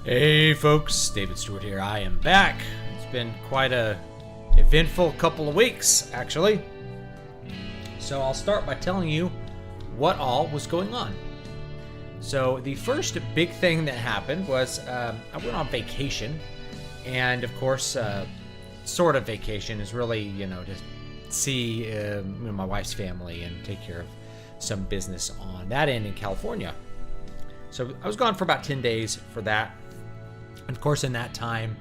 Hey folks, David Stewart here. I am back. It's been quite a eventful couple of weeks, actually. So I'll start by telling you what all was going on. So the first big thing that happened was I went on vacation, and of course, sort of vacation is really, to see my wife's family and take care of some business on that end in California. So I was gone for about 10 days for that. And of course, in that time,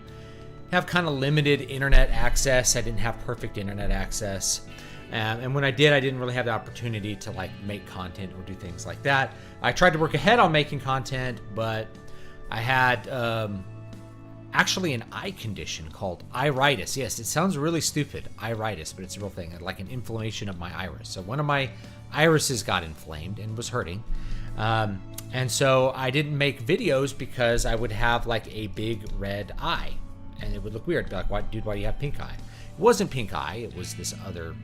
have kind of limited internet access. I didn't have perfect internet access. And when I did, I didn't really have the opportunity to make content or do things like that. I tried to work ahead on making content, but I had actually an eye condition called iritis. Yes, it sounds really stupid, iritis, but it's a real thing, like an inflammation of my iris. So one of my irises got inflamed and was hurting. And so I didn't make videos because I would have a big red eye and it would look weird. Be like, why do you have pink eye? It wasn't pink eye. It was this other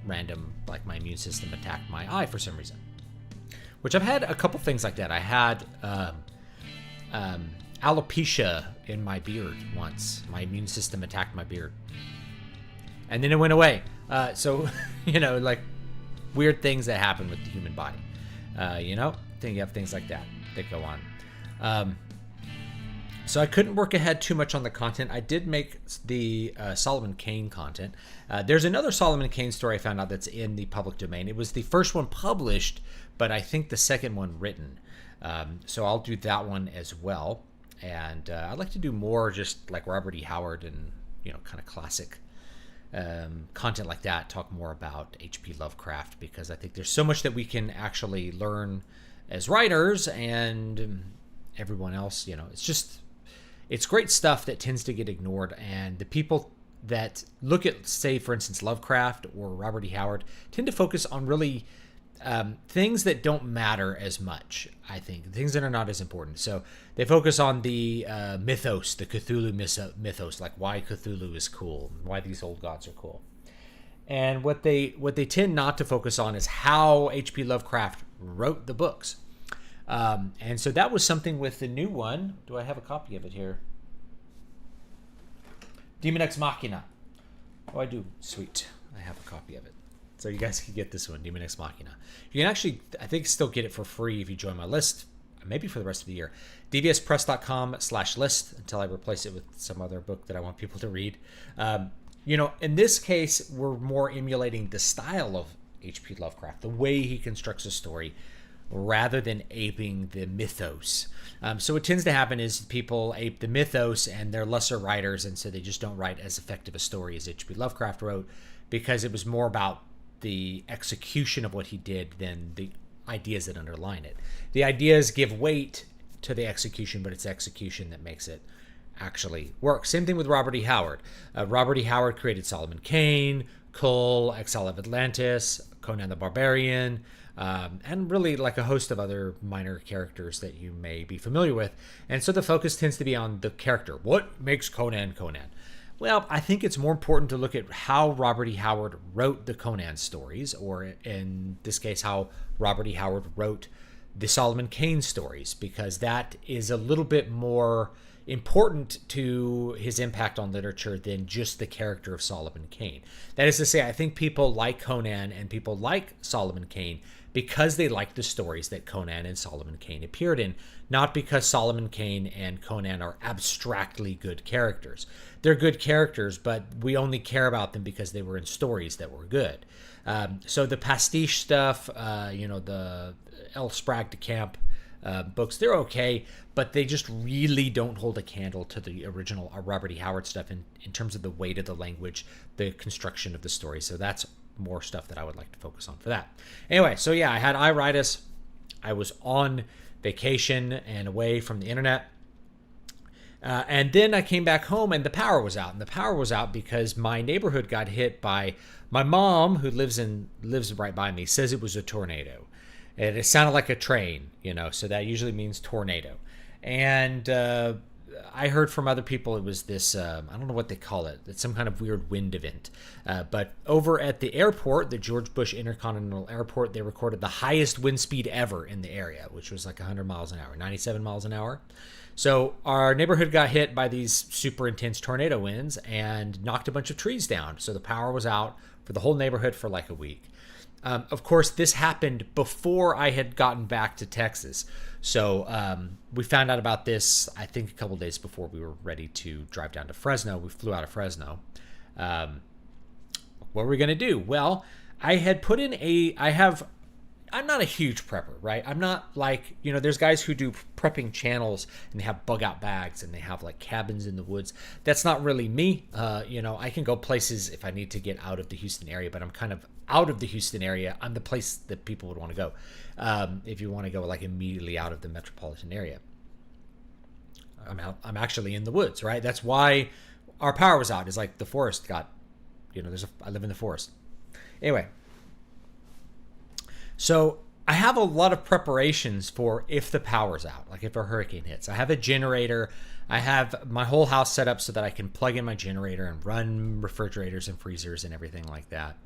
random, my immune system attacked my eye for some reason, which I've had a couple things like that. I had alopecia in my beard once. My immune system attacked my beard and then it went away. So, weird things that happen with the human body, Then you have things like that go on. So I couldn't work ahead too much on the content. I did make the Solomon Kane content. There's another Solomon Kane story I found out that's in the public domain. It was the first one published, but I think the second one written. So I'll do that one as well. And I'd like to do more just like Robert E. Howard and, kind of classic content like that. Talk more about H.P. Lovecraft, because I think there's so much that we can actually learn as writers and everyone else. It's great stuff that tends to get ignored, and the people that look at, say, for instance, Lovecraft or Robert E. Howard tend to focus on really things that don't matter as much, I think, things that are not as important. So they focus on the mythos, the Cthulhu mythos, like why Cthulhu is cool, why these old gods are cool. And what they tend not to focus on is how H.P. Lovecraft wrote the books. And so that was something with the new one. Do I have a copy of it here? Demon Ex Machina. Oh, I do. Sweet. I have a copy of it. So you guys can get this one, Demon Ex Machina. You can actually, I think, still get it for free if you join my list, maybe for the rest of the year. dvspress.com/list until I replace it with some other book that I want people to read. In this case, we're more emulating the style of H.P. Lovecraft, the way he constructs a story, rather than aping the mythos. So what tends to happen is people ape the mythos and they're lesser writers, and so they just don't write as effective a story as H.P. Lovecraft wrote, because it was more about the execution of what he did than the ideas that underline it. The ideas give weight to the execution, but it's execution that makes it actually work. Same thing with Robert E. Howard. Robert E. Howard created Solomon Kane, Kull, Exile of Atlantis, Conan the Barbarian, and really a host of other minor characters that you may be familiar with. And so the focus tends to be on the character. What makes Conan Conan? Well, I think it's more important to look at how Robert E. Howard wrote the Conan stories, or in this case, how Robert E. Howard wrote the Solomon Kane stories, because that is a little bit more important to his impact on literature than just the character of Solomon Kane. That is to say, I think people like Conan and people like Solomon Kane because they like the stories that Conan and Solomon Kane appeared in, not because Solomon Kane and Conan are abstractly good characters. They're good characters, but we only care about them because they were in stories that were good. So the pastiche stuff, the El Spragg de Camp books, they're okay, but they just really don't hold a candle to the original Robert E. Howard stuff in terms of the weight of the language, the construction of the story. So that's more stuff that I would like to focus on for that. Anyway, so yeah, I had iritis. I was on vacation and away from the internet. And then I came back home and the power was out. And the power was out because my neighborhood got hit by my mom, who lives right by me, says it was a tornado. And it sounded like a train, so that usually means tornado. And I heard from other people it was this, I don't know what they call it. It's some kind of weird wind event. But over at the airport, the George Bush Intercontinental Airport, they recorded the highest wind speed ever in the area, which was like 100 miles an hour, 97 miles an hour. So our neighborhood got hit by these super intense tornado winds and knocked a bunch of trees down. So the power was out for the whole neighborhood for like a week. Of course, this happened before I had gotten back to Texas. So we found out about this, I think, a couple days before we were ready to drive down to Fresno. We flew out of Fresno. What were we going to do? Well, I had put in I'm not a huge prepper, right? I'm not like, there's guys who do prepping channels and they have bug out bags and they have like cabins in the woods. That's not really me. I can go places if I need to get out of the Houston area, but I'm kind of out of the Houston area. I'm the place that people would want to go. If you want to go like immediately out of the metropolitan area, I'm actually in the woods, right? That's why our power was out. Is like the forest got, I live in the forest. Anyway. So I have a lot of preparations for if the power's out, like if a hurricane hits. I have a generator. I have my whole house set up so that I can plug in my generator and run refrigerators and freezers and everything like that.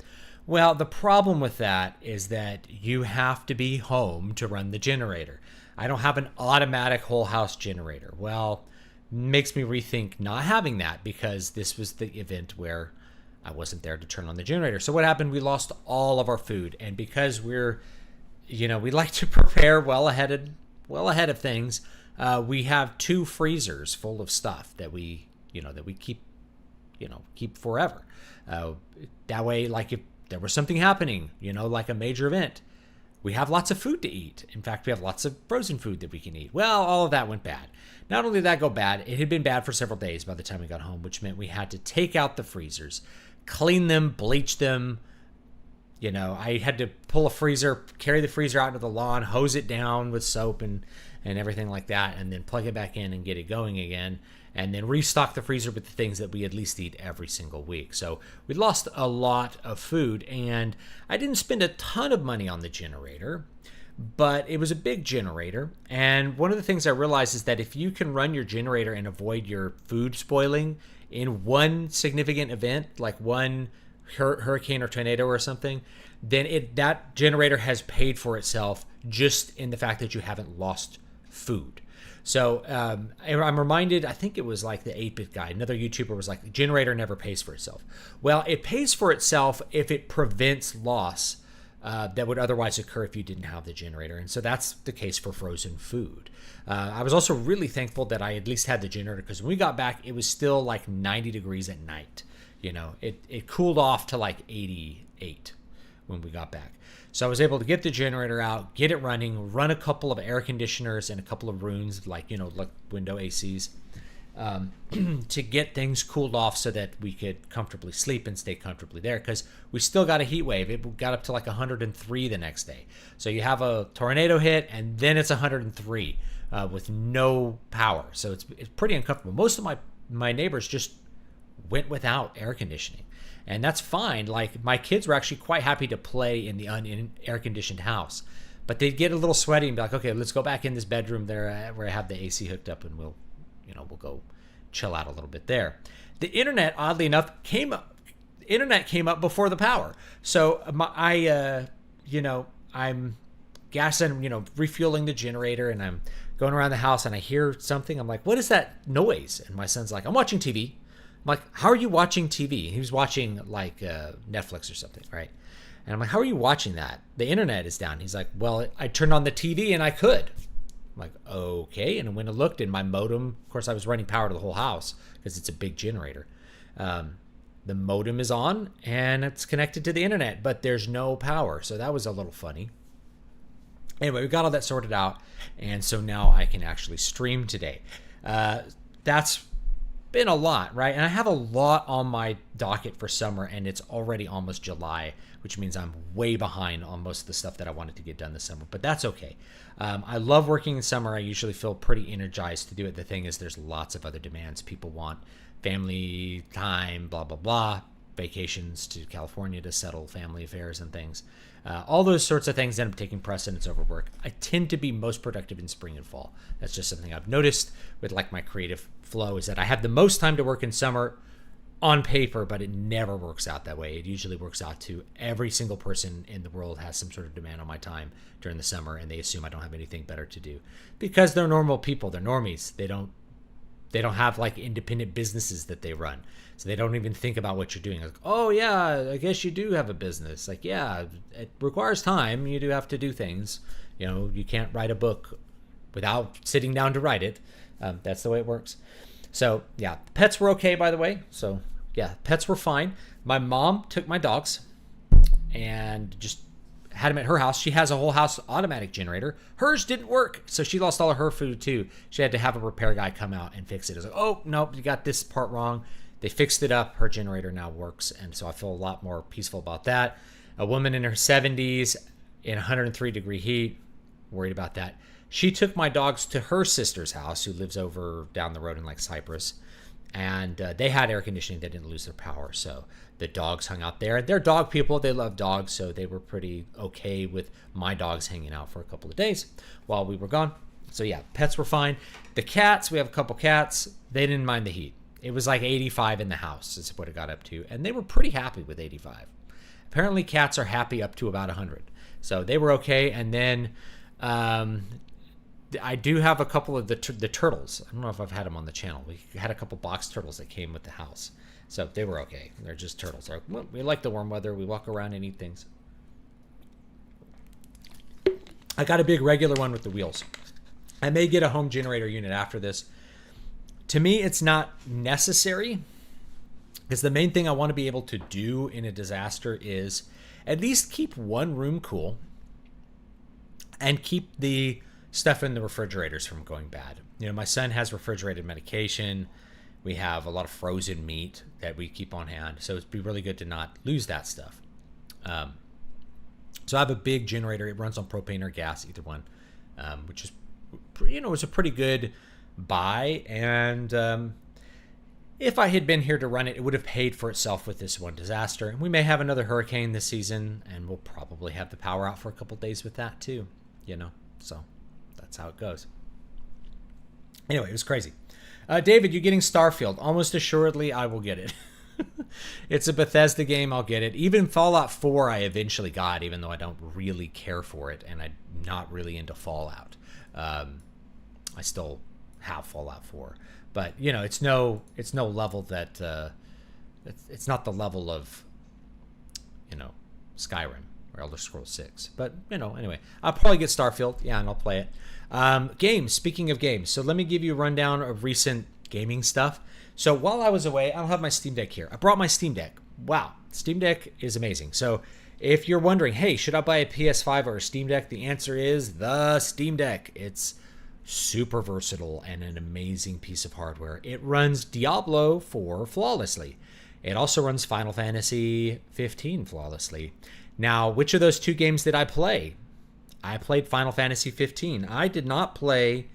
Well, the problem with that is that you have to be home to run the generator. I don't have an automatic whole house generator. Well, makes me rethink not having that because this was the event where I wasn't there to turn on the generator. So what happened? We lost all of our food. And because we like to prepare well ahead of things, we have 2 freezers full of stuff that we keep forever. That way, like if there was something happening, like a major event, we have lots of food to eat. In fact, we have lots of frozen food that we can eat. Well, all of that went bad. Not only did that go bad, it had been bad for several days by the time we got home, which meant we had to take out the freezers, clean them, bleach them. I had to pull a freezer, carry the freezer out into the lawn, hose it down with soap and everything like that, and then plug it back in and get it going again, and then restock the freezer with the things that we at least eat every single week. So we lost a lot of food, and I didn't spend a ton of money on the generator, but it was a big generator. And one of the things I realized is that if you can run your generator and avoid your food spoiling in one significant event, like one hurricane or tornado or something, then that generator has paid for itself just in the fact that you haven't lost food. So I'm reminded, I think it was like the 8-Bit Guy, another YouTuber was like, the generator never pays for itself. Well, it pays for itself if it prevents loss that would otherwise occur if you didn't have the generator. And so that's the case for frozen food. I was also really thankful that I at least had the generator because when we got back, it was still like 90 degrees at night. It cooled off to like 88 when we got back. So I was able to get the generator out, get it running, run a couple of air conditioners and a couple of rooms, like window ACs, to get things cooled off so that we could comfortably sleep and stay comfortably there, because we still got a heat wave. It got up to like 103 the next day. So you have a tornado hit and then it's 103 with no power. So it's pretty uncomfortable. Most of my neighbors just went without air conditioning. And that's fine. Like, my kids were actually quite happy to play in the air conditioned house, but they'd get a little sweaty and be like, okay, let's go back in this bedroom there where I have the AC hooked up, and we'll go chill out a little bit there. The internet, oddly enough, came up before the power. So I'm gassing, refueling the generator, and I'm going around the house and I hear something. I'm like, what is that noise? And my son's like, I'm watching TV. I'm like, how are you watching TV? He was watching like Netflix or something, right? And I'm like, how are you watching that? The internet is down. He's like, well, I turned on the TV and I could. I'm like, okay. And I went and looked, and my modem, of course, I was running power to the whole house because it's a big generator. The modem is on and it's connected to the internet, but there's no power. So that was a little funny. Anyway, we got all that sorted out, and so now I can actually stream today. That's been a lot, right? And I have a lot on my docket for summer, and it's already almost July, which means I'm way behind on most of the stuff that I wanted to get done this summer, but that's okay. I love working in summer. I usually feel pretty energized to do it. The thing is, there's lots of other demands. People want family time, blah, blah, blah, vacations to California to settle family affairs and things. All those sorts of things end up taking precedence over work. I tend to be most productive in spring and fall. That's just something I've noticed with like my creative flow, is that I have the most time to work in summer on paper, but it never works out that way. It usually works out to every single person in the world has some sort of demand on my time during the summer, and they assume I don't have anything better to do because they're normal people. They're normies. They don't have like independent businesses that they run. So they don't even think about what you're doing. Like, oh yeah, I guess you do have a business. Like, yeah, it requires time. You do have to do things. You know, you can't write a book without sitting down to write it. That's the way it works. So yeah, pets were okay, by the way. So yeah, pets were fine. My mom took my dogs and just had them at her house. She has a whole house automatic generator. Hers didn't work, so she lost all of her food too. She had to have a repair guy come out and fix it. It was like, oh, nope, you got this part wrong. They fixed it up. Her generator now works, and so I feel a lot more peaceful about that. A woman in her 70s in 103-degree heat, worried about that. She took my dogs to her sister's house, who lives over down the road in like Cyprus, and they had air conditioning. They didn't lose their power, so the dogs hung out there. They're dog people. They love dogs, so they were pretty okay with my dogs hanging out for a couple of days while we were gone. So yeah, pets were fine. The cats, we have a couple cats. They didn't mind the heat. It was like 85 in the house is what it got up to, and they were pretty happy with 85. Apparently cats are happy up to about 100. So they were okay. And then I do have a couple of the turtles. I don't know if I've had them on the channel. We had a couple box turtles that came with the house. So they were okay. They're just turtles. Well, we like the warm weather. We walk around and eat things. I got a big regular one with the wheels. I may get a home generator unit after this. To me, it's not necessary, because the main thing I want to be able to do in a disaster is at least keep one room cool and keep the stuff in the refrigerators from going bad. You know, my son has refrigerated medication. We have a lot of frozen meat that we keep on hand, so it'd be really good to not lose that stuff. So I have a big generator. It runs on propane or gas, either one, which is, you know, it's a pretty good buy. And if I had been here to run it, it would have paid for itself with this one disaster. And we may have another hurricane this season, and we'll probably have the power out for a couple days with that too, you know. So that's how it goes. Anyway, it was crazy. David, you're getting Starfield. Almost assuredly, I will get it. It's a Bethesda game. I'll get it. Even Fallout 4, I eventually got, even though I don't really care for it, and I'm not really into Fallout. I still have Fallout 4, but you know, it's no level that it's not the level of, you know, Skyrim or Elder Scrolls 6. But you know, anyway, I'll probably get Starfield. Yeah, and I'll play it. Games. Speaking of games, so let me give you a rundown of recent gaming stuff. So while I was away, I don't have my Steam Deck here. I brought my Steam Deck. Wow, Steam Deck is amazing. So if you're wondering, hey, should I buy a PS5 or a Steam Deck? The answer is the Steam Deck. It's super versatile and an amazing piece of hardware. It runs Diablo 4 flawlessly. It also runs Final Fantasy 15 flawlessly. Now, which of those two games did I play? I played Final Fantasy 15. I did not play...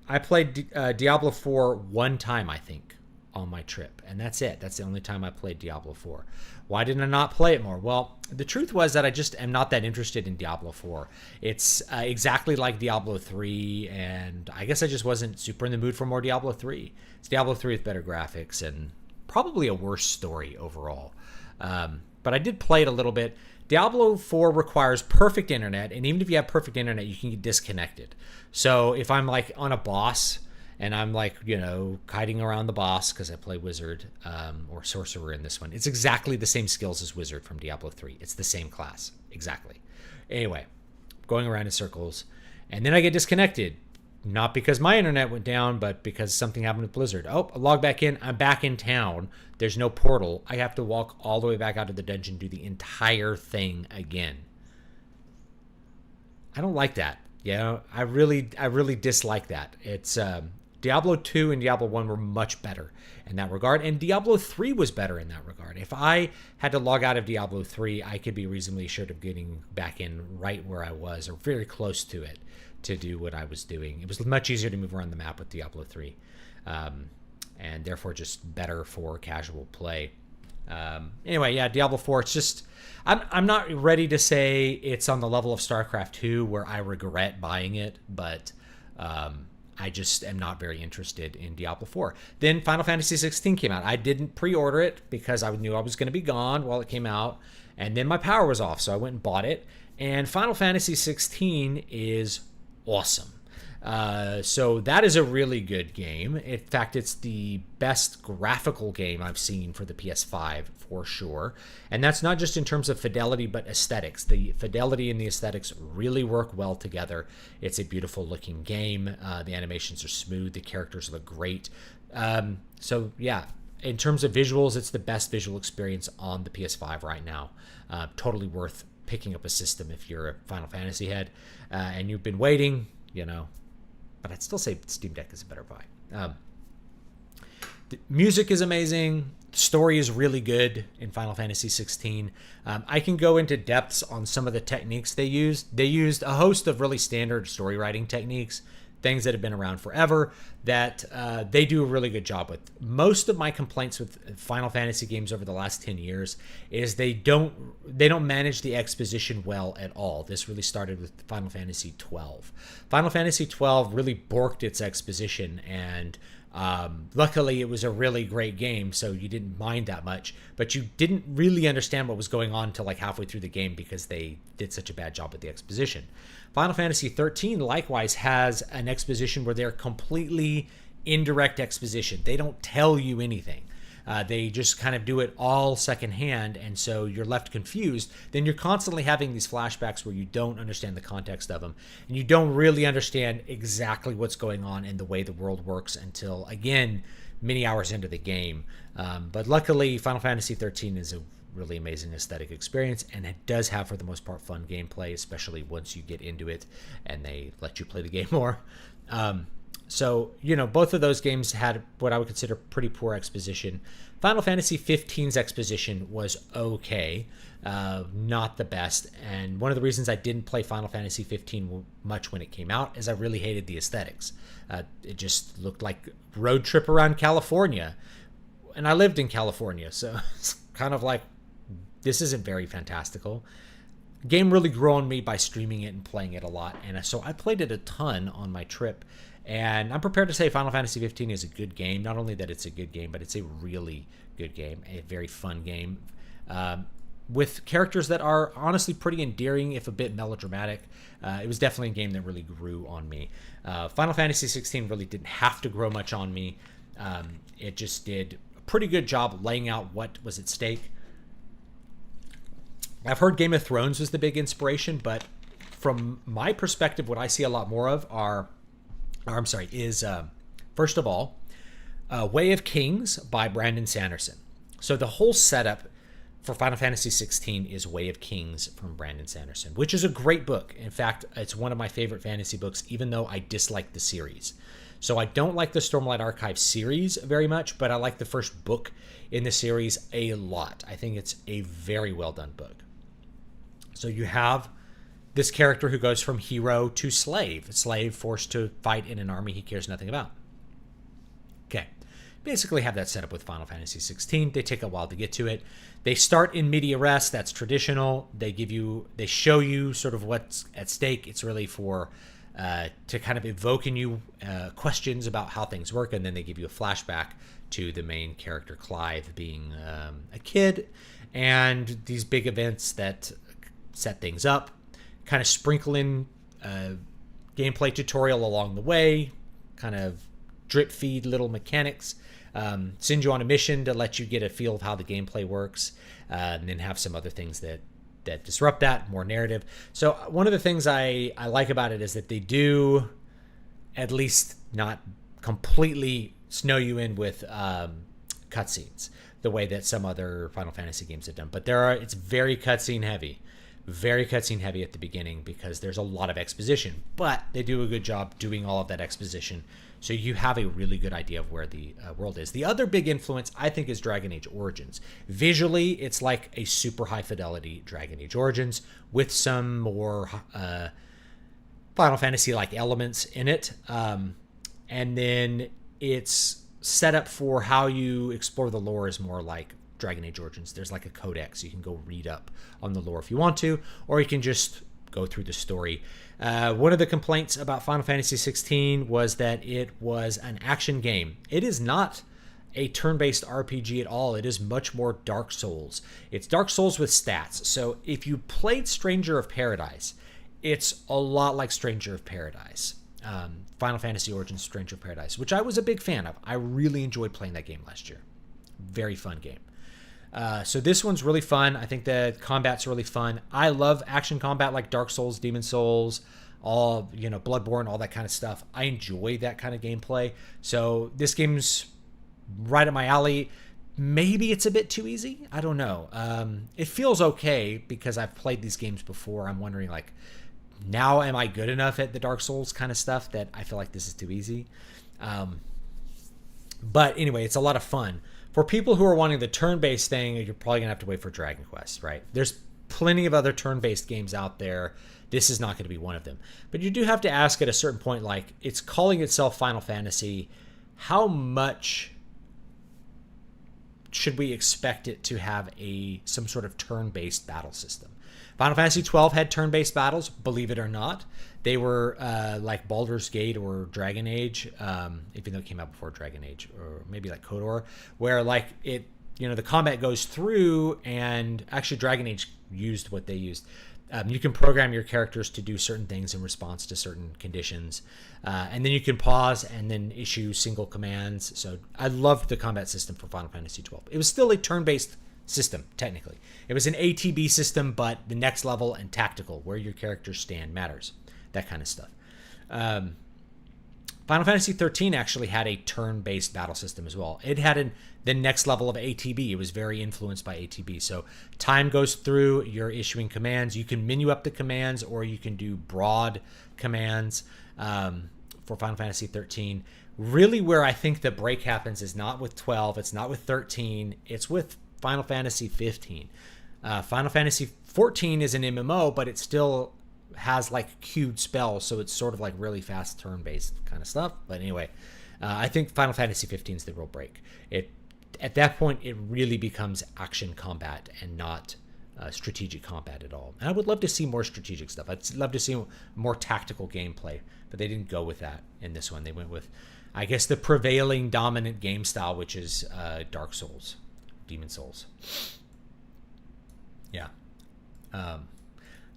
I played Diablo 4 one time, I think, on my trip. And that's it. That's the only time I played Diablo 4. Why didn't I not play it more? Well, the truth was that I just am not that interested in Diablo 4. It's exactly like Diablo 3, and I guess I just wasn't super in the mood for more Diablo 3. It's Diablo 3 with better graphics and probably a worse story overall. But I did play it a little bit. Diablo 4 requires perfect internet, and even if you have perfect internet, you can get disconnected. So if I'm like on a boss and I'm like, you know, kiting around the boss, because I play Wizard or Sorcerer in this one, it's exactly the same skills as Wizard from Diablo 3. It's the same class, exactly. Anyway, going around in circles, and then I get disconnected. Not because my internet went down, but because something happened with Blizzard. Oh, I log back in. I'm back in town. There's no portal. I have to walk all the way back out of the dungeon, do the entire thing again. I don't like that. You know, I really dislike that. It's Diablo 2 and Diablo 1 were much better in that regard, and Diablo 3 was better in that regard. If I had to log out of Diablo 3, I could be reasonably assured of getting back in right where I was, or very close to it, to do what I was doing. It was much easier to move around the map with Diablo 3, and therefore just better for casual play. Anyway, yeah, Diablo 4. It's just I'm not ready to say it's on the level of StarCraft 2 where I regret buying it, but I just am not very interested in Diablo 4. Then Final Fantasy 16 came out. I didn't pre-order it because I knew I was going to be gone while it came out, and then my power was off, so I went and bought it. And Final Fantasy 16 is awesome. So that is a really good game. In fact, it's the best graphical game I've seen for the PS5 for sure. And that's not just in terms of fidelity, but aesthetics. The fidelity and the aesthetics really work well together. It's a beautiful looking game. The animations are smooth. The characters look great. So yeah, in terms of visuals, it's the best visual experience on the PS5 right now. Totally worth picking up a system if you're a Final Fantasy head and you've been waiting, but I'd still say Steam Deck is a better buy. The music is amazing. The story is really good in Final Fantasy 16. I can go into depths on some of the techniques they used. They used a host of really standard story writing techniques, things that have been around forever that they do a really good job with. Most of my complaints with Final Fantasy games over the last 10 years is they don't manage the exposition well at all. This really started with Final Fantasy 12. Final Fantasy 12 really borked its exposition, and luckily it was a really great game, so you didn't mind that much, but you didn't really understand what was going on until like halfway through the game because they did such a bad job with the exposition. Final Fantasy 13 likewise has an exposition where they're completely indirect exposition. They don't tell you anything. They just kind of do it all secondhand, and so you're left confused. Then you're constantly having these flashbacks where you don't understand the context of them, and you don't really understand exactly what's going on in the way the world works until, again, many hours into the game. But luckily, Final Fantasy 13 is a really amazing aesthetic experience, and it does have, for the most part, fun gameplay, especially once you get into it and they let you play the game more. So, both of those games had what I would consider pretty poor exposition. Final Fantasy 15's exposition was okay, not the best. And one of the reasons I didn't play Final Fantasy 15 much when it came out is I really hated the aesthetics. It just looked like road trip around California. And I lived in California, so it's kind of like, this isn't very fantastical. Game really grew on me by streaming it and playing it a lot. And so I played it a ton on my trip. And I'm prepared to say Final Fantasy 15 is a good game. Not only that it's a good game, but it's a really good game, a very fun game, with characters that are honestly pretty endearing, if a bit melodramatic. It was definitely a game that really grew on me. Final Fantasy 16 really didn't have to grow much on me. It just did a pretty good job laying out what was at stake. I've heard Game of Thrones was the big inspiration, but from my perspective, what I see a lot more of is first of all, Way of Kings by Brandon Sanderson. So the whole setup for Final Fantasy 16 is Way of Kings from Brandon Sanderson, which is a great book. In fact, it's one of my favorite fantasy books, even though I dislike the series. So I don't like the Stormlight Archive series very much, but I like the first book in the series a lot. I think it's a very well done book. So you have this character who goes from hero to slave, a slave forced to fight in an army he cares nothing about. Okay, basically have that set up with Final Fantasy 16. They take a while to get to it. They start in media res, that's traditional. They show you sort of what's at stake. It's really for to kind of evoke in you questions about how things work, and then they give you a flashback to the main character Clive being a kid, and these big events that set things up, kind of sprinkle in gameplay tutorial along the way, kind of drip feed little mechanics, send you on a mission to let you get a feel of how the gameplay works, and then have some other things that disrupt that, more narrative. So one of the things I like about it is that they do at least not completely snow you in with cutscenes the way that some other Final Fantasy games have done. But it's very cutscene heavy. Very cutscene heavy at the beginning because there's a lot of exposition, but they do a good job doing all of that exposition, so you have a really good idea of where the world is. The other big influence, I think, is Dragon Age Origins. Visually, it's like a super high fidelity Dragon Age Origins with some more Final Fantasy-like elements in it, and then it's set up for how you explore the lore is more like Dragon Age Origins. There's like a codex. You can go read up on the lore if you want to, or you can just go through the story. One of the complaints about Final Fantasy 16 was that it was an action game. It is not a turn-based RPG at all. It is much more Dark Souls. It's Dark Souls with stats. So if you played Stranger of Paradise, it's a lot like Stranger of Paradise. Final Fantasy Origins Stranger of Paradise, which I was a big fan of. I really enjoyed playing that game last year. Very fun game. So this one's really fun. I think the combat's really fun. I love action combat like Dark Souls, Demon Souls, all, Bloodborne, all that kind of stuff. I enjoy that kind of gameplay. So this game's right up my alley. Maybe it's a bit too easy. I don't know. It feels okay because I've played these games before. I'm wondering, like, now am I good enough at the Dark Souls kind of stuff that I feel like this is too easy? But anyway, it's a lot of fun. For people who are wanting the turn-based thing, you're probably going to have to wait for Dragon Quest, right? There's plenty of other turn-based games out there. This is not going to be one of them. But you do have to ask at a certain point, like, it's calling itself Final Fantasy. How much should we expect it to have some sort of turn-based battle system? Final Fantasy 12 had turn-based battles, believe it or not. They were like Baldur's Gate or Dragon Age, even though it came out before Dragon Age, or maybe like KOTOR, where like the combat goes through, and actually Dragon Age used what they used. You can program your characters to do certain things in response to certain conditions, and then you can pause and then issue single commands. So I loved the combat system for Final Fantasy 12. It was still a turn-based system, technically. It was an ATB system, but the next level and tactical, where your characters stand, matters. That kind of stuff. Final Fantasy 13 actually had a turn-based battle system as well. It had the next level of ATB. It was very influenced by ATB. So time goes through, you're issuing commands. You can menu up the commands, or you can do broad commands for Final Fantasy 13. Really where I think the break happens is not with 12, it's not with 13, it's with Final Fantasy 15. Final Fantasy 14 is an MMO, but it still has like queued spells, so it's sort of like really fast turn-based kind of stuff. But anyway, I think Final Fantasy 15 is the real break. At that point, it really becomes action combat and not strategic combat at all. And I would love to see more strategic stuff. I'd love to see more tactical gameplay, but they didn't go with that in this one. They went with, I guess, the prevailing dominant game style, which is Dark Souls, Demon Souls. Yeah.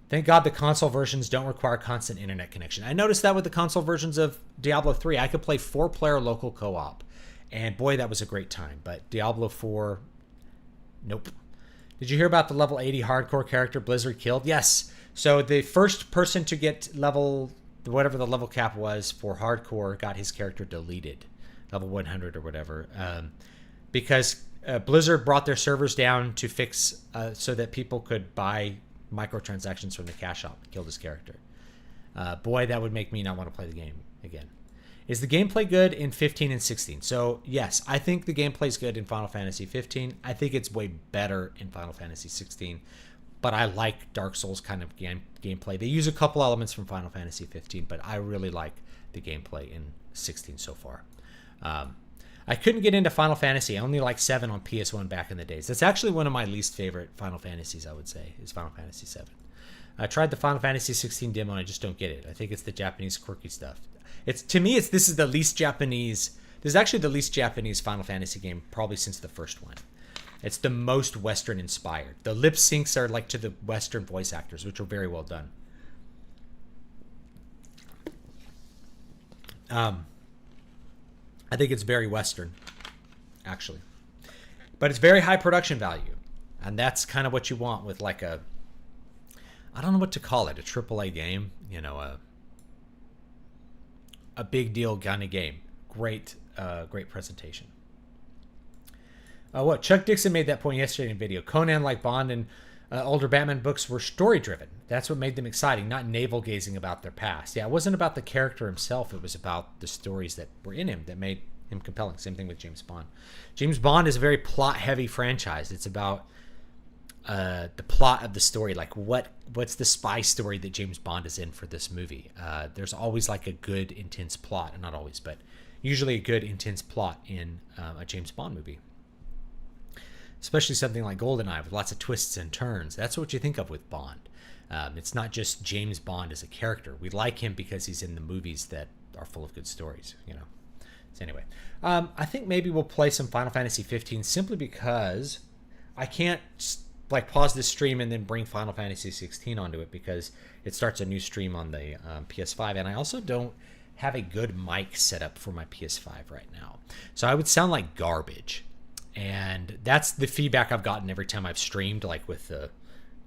Thank God the console versions don't require constant internet connection. I noticed that with the console versions of Diablo 3. I could play 4-player local co-op. And boy, that was a great time. But Diablo 4, nope. Did you hear about the level 80 hardcore character Blizzard killed? Yes. So the first person to get whatever the level cap was for hardcore got his character deleted. Level 100 or whatever. Because Blizzard brought their servers down to fix so that people could buy microtransactions from the cash shop. Killed his character. Boy, that would make me not want to play the game again. Is the gameplay good in 15 and 16? So yes, I think the gameplay's good in Final Fantasy 15. I think it's way better in Final Fantasy 16. But I like Dark Souls kind of gameplay. They use a couple elements from Final Fantasy 15, but I really like the gameplay in 16 so far. I couldn't get into Final Fantasy. I only liked 7 on PS1 back in the days. That's actually one of my least favorite Final Fantasies, I would say, is Final Fantasy 7. I tried the Final Fantasy 16 demo, and I just don't get it. I think it's the Japanese quirky stuff. This is the least Japanese. This is actually the least Japanese Final Fantasy game, probably since the first one. It's the most Western inspired. The lip syncs are like to the Western voice actors, which are very well done. I think it's very Western, actually. But it's very high production value. And that's kind of what you want with like I don't know what to call it, a AAA game, a big deal kind of game. Great presentation. Chuck Dixon made that point yesterday in video. Conan, like Bond and older Batman books, were story-driven. That's what made them exciting, not navel-gazing about their past. Yeah, it wasn't about the character himself. It was about the stories that were in him that made him compelling. Same thing with James Bond. James Bond is a very plot-heavy franchise. It's about the plot of the story. Like, what's the spy story that James Bond is in for this movie? There's always like a good, intense plot. Not always, but usually a good, intense plot in a James Bond movie. especially something like GoldenEye with lots of twists and turns. That's what you think of with Bond. It's not just James Bond as a character. We like him because he's in the movies that are full of good stories, you know. So anyway, I think maybe we'll play some Final Fantasy 15 simply because I can't like pause this stream and then bring Final Fantasy 16 onto it because it starts a new stream on the PS5, and I also don't have a good mic set up for my PS5 right now. So I would sound like garbage. And that's the feedback I've gotten every time I've streamed, like with the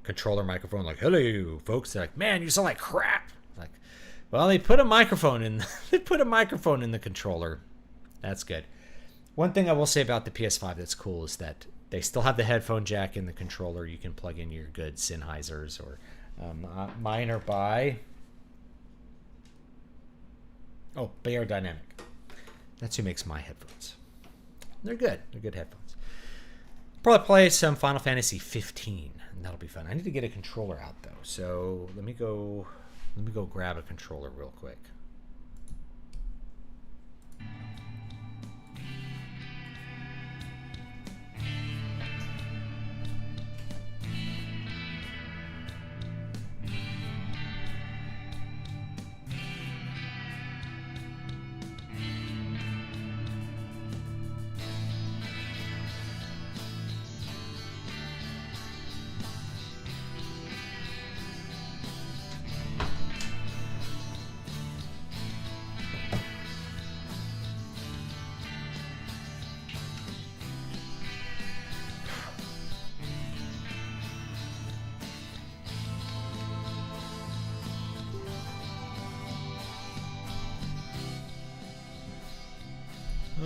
controller microphone, like, hello, folks. They're like, man, you sound like crap. Like, well, they put a microphone in the controller. That's good. One thing I will say about the PS5 that's cool is that they still have the headphone jack in the controller. You can plug in your good Sennheisers, or mine are by Bayer Dynamic. That's who makes my headphones. They're good. They're good headphones. Probably play some Final Fantasy 15, and that'll be fun. I need to get a controller out though, so let me go grab a controller real quick.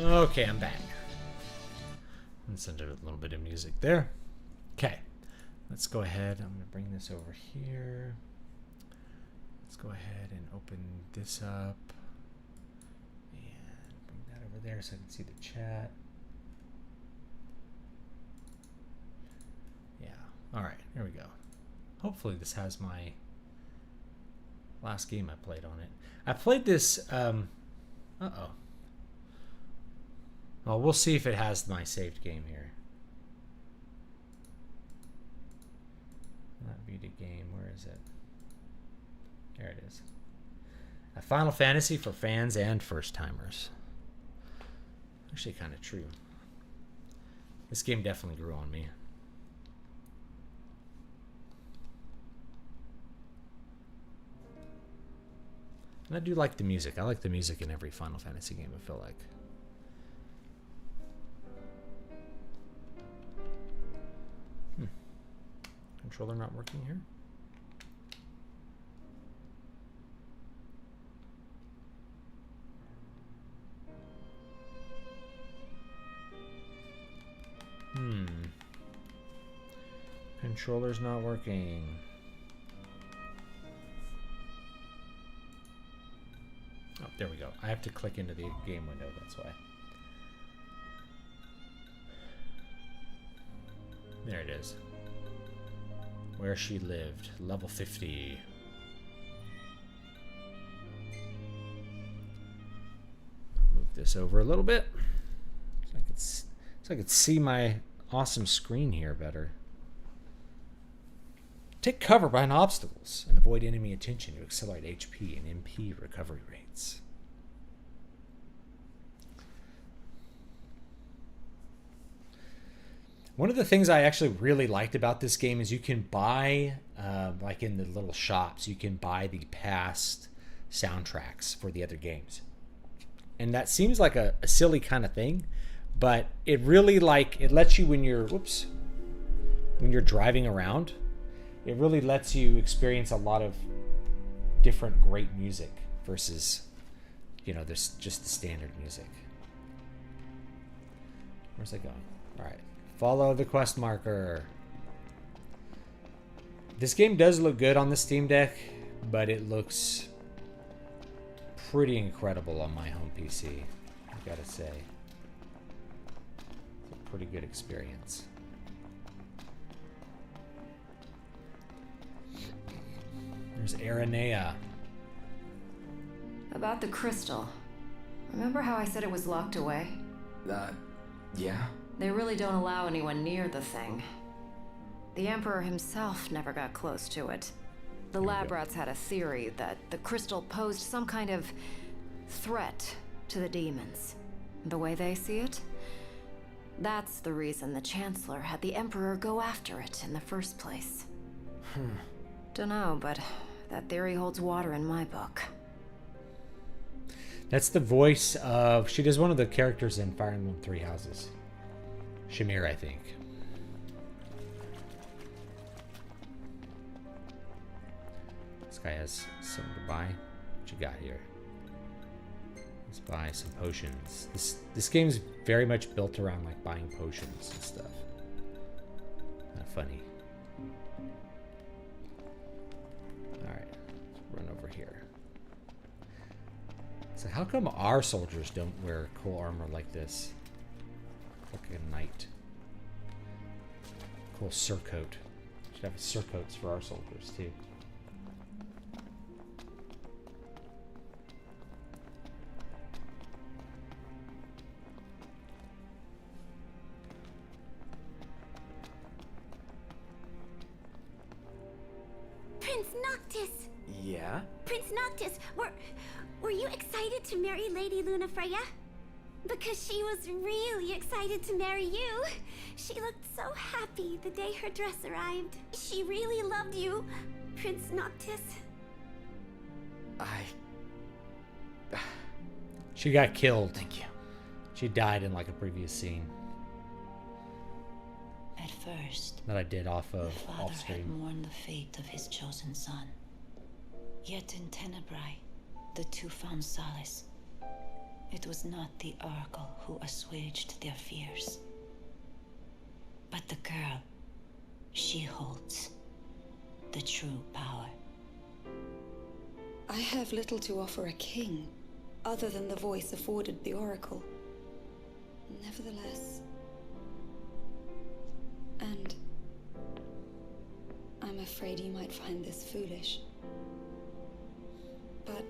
Okay, I'm back. Let's send a little bit of music there. Okay, let's go ahead. I'm going to bring this over here. Let's go ahead and open this up and bring that over there so I can see the chat. Yeah, all right, here we go. Hopefully this has my last game I played on it. I played this, uh-oh. Well, we'll see if it has my saved game here. Not viewed a game. Where is it? There it is. A Final Fantasy for fans and first timers. Actually, kind of true. This game definitely grew on me. And I do like the music. I like the music in every Final Fantasy game, I feel like. Controller not working here. Controller's not working. Oh, there we go. I have to click into the game window, that's why. There it is. Where she lived, level 50. Move this over a little bit so I could see my awesome screen here better. Take cover behind obstacles and avoid enemy attention to accelerate HP and MP recovery rates. One of the things I actually really liked about this game is you can buy, like in the little shops, you can buy the past soundtracks for the other games. And that seems like a silly kind of thing, but it really it lets you when you're driving around, it really lets you experience a lot of different great music versus, there's just the standard music. Where's that going? All right. Follow the quest marker. This game does look good on the Steam Deck, but it looks pretty incredible on my home PC, I gotta say. It's a pretty good experience. There's Aranea. About the crystal. Remember how I said it was locked away? Yeah? They really don't allow anyone near the thing. The Emperor himself never got close to it. The lab rats had a theory that the crystal posed some kind of threat to the demons. The way they see it, that's the reason the Chancellor had the Emperor go after it in the first place. Dunno, but that theory holds water in my book. That's the voice of... She does one of the characters in Fire Emblem Three Houses. Shamir, I think. This guy has something to buy. What you got here? Let's buy some potions. This game's very much built around like buying potions and stuff. Kind of funny. Alright, let's run over here. So how come our soldiers don't wear cool armor like this? Like a knight. Cool surcoat. Should have surcoats for our soldiers too. Prince Noctis! Yeah? Prince Noctis, were you excited to marry Lady Lunafreya? Because she was really excited to marry you. She looked so happy the day her dress arrived. She really loved you, Prince Noctis. She got killed. Thank you. She died in like a previous scene At first, that I did off of the father off had stream. mourned the fate of his chosen son. Yet in Tenebrae, the two found solace. It was not the Oracle who assuaged their fears, but the girl. She holds the true power. I have little to offer a king, other than the voice afforded the Oracle. Nevertheless... And... I'm afraid you might find this foolish. But...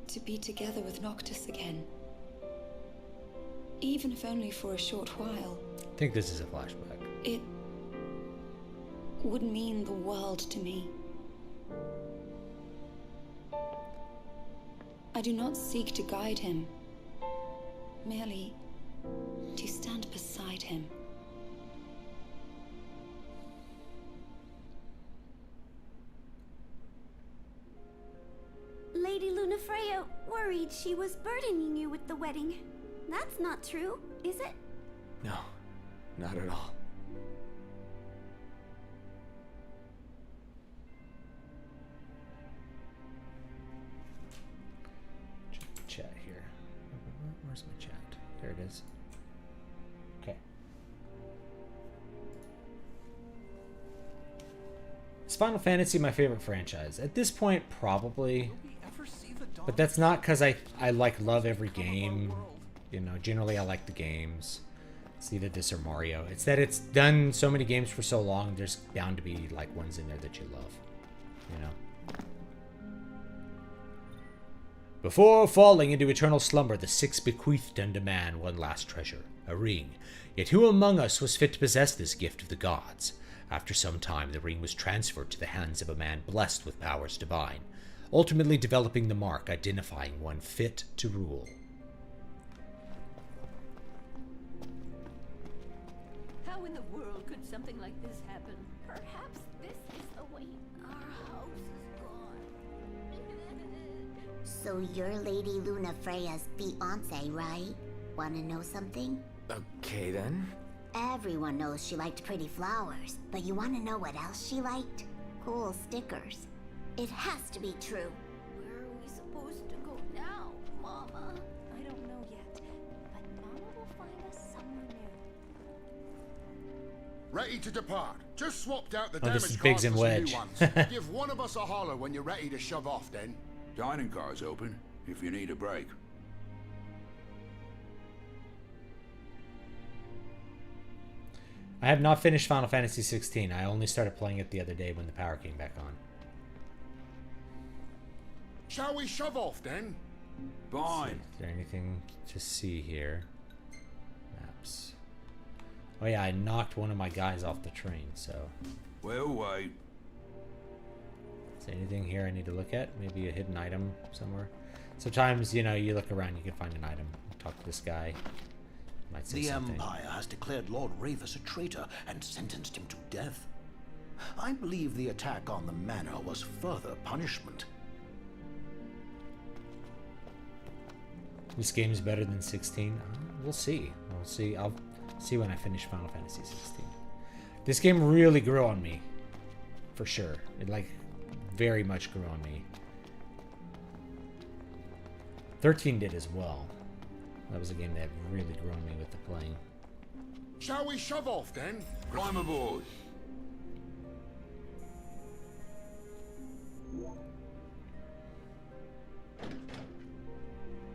to be together with Noctis again, even if only for a short while, I think this is a flashback. it would mean the world to me. I do not seek to guide him, merely to stand beside him. Lady Lunafreya worried she was burdening you with the wedding. That's not true, is it? No, not at all. Chat here. Where's my chat? There it is. Okay. Is Final Fantasy my favorite franchise? At this point, probably. But that's not because I like love every game. You know, generally I like the games. It's either this or Mario. It's that it's done so many games for so long, there's bound to be like ones in there that you love. You know? Before falling into eternal slumber, the six bequeathed unto man one last treasure, a ring. Yet who among us was fit to possess this gift of the gods? After some time, the ring was transferred to the hands of a man blessed with powers divine, ultimately developing the mark, identifying one fit to rule. How in the world could something like this happen? Perhaps this is the way our house is gone. So you're Lady Lunafreya's fiancé, right? Wanna know something? Okay then. Everyone knows she liked pretty flowers, but you wanna know what else she liked? Cool stickers. It has to be true. Where are we supposed to go now, Mama? I don't know yet, but Mama will find us somewhere new. Ready to depart. Just swapped out the Oh, this damaged is Biggs cars and for some Wedge. new ones. Give one of us a holler when you're ready to shove off then. Dining car's open, if you need a break. I have not finished Final Fantasy 16. I only started playing it the other day when the power came back on. Shall we shove off then? Fine. Is there anything to see here? Maps. Oh yeah, I knocked one of my guys off the train, so... Well, wait. Is there anything here I need to look at? Maybe a hidden item somewhere? Sometimes, you know, you look around, you can find an item. Talk to this guy. Might say The something. Empire has declared Lord Ravus a traitor and sentenced him to death. I believe the attack on the manor was further punishment. This game is better than 16. We'll see. We'll see. I'll see when I finish Final Fantasy 16. This game really grew on me, for sure. It like very much grew on me. 13 did as well. That was a game that really grew on me with the playing. Shall we shove off then? Climb aboard.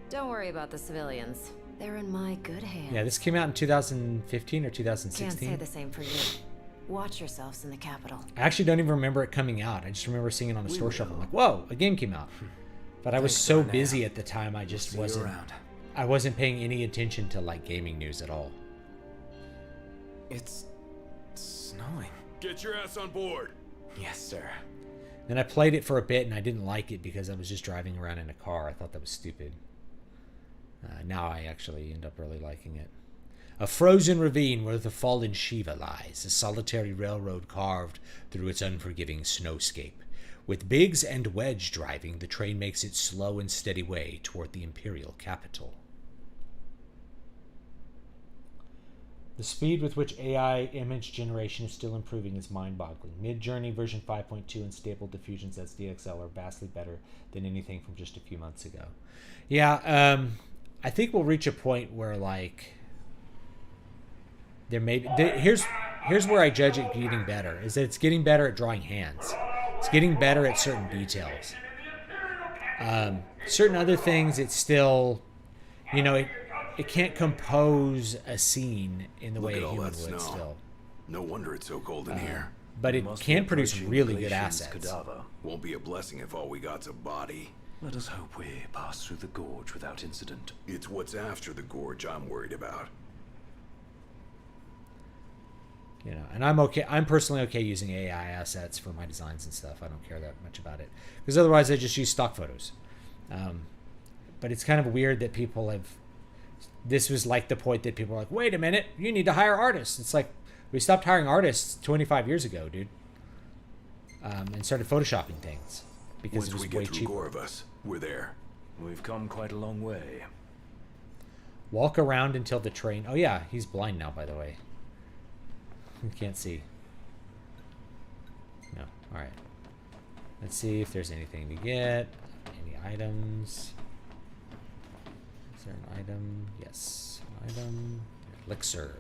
Don't worry about the civilians. They're in my good hands. Yeah, this came out in 2015 or 2016. Can't say the same for you. Watch yourselves in the capital. I actually don't even remember it coming out. I just remember seeing it on the store shelf. I'm like, whoa, a game came out. But I was so busy at the time, I just wasn't. I wasn't paying any attention to like gaming news at all. It's snowing. Get your ass on board. Yes, sir. Then I played it for a bit and I didn't like it because I was just driving around in a car. I thought that was stupid. Now I actually end up really liking it. A frozen ravine where the fallen Shiva lies, a solitary railroad carved through its unforgiving snowscape. With Biggs and Wedge driving, the train makes its slow and steady way toward the Imperial capital. The speed with which AI image generation is still improving is mind-boggling. Mid-Journey version 5.2 and Stable Diffusion's SDXL are vastly better than anything from just a few months ago. Yeah, I think we'll reach a point where, like, there may be... Here's where I judge it getting better, is that it's getting better at drawing hands. It's getting better at certain details. Certain other things, it's still... You know, it can't compose a scene in the way a human would still. No wonder it's so cold in here. But it can produce really good assets. Cadaver. Won't be a blessing if all we got's a body. Let us hope we pass through the gorge without incident. It's what's after the gorge I'm worried about. You know, and I'm personally okay using AI assets for my designs and stuff. I don't care that much about it. Because otherwise I just use stock photos. But it's kind of weird that people have... This was like the point that people are like, wait a minute, you need to hire artists. It's like, we stopped hiring artists 25 years ago, dude. And started photoshopping things. Because it was way cheaper. Once we get through Gorvus, we're there. We've come quite a long way. Walk around until the train... Oh yeah, he's blind now, by the way. You can't see. No, alright. Let's see if there's anything to get. Any items. Is there an item? Yes. Item. Elixir.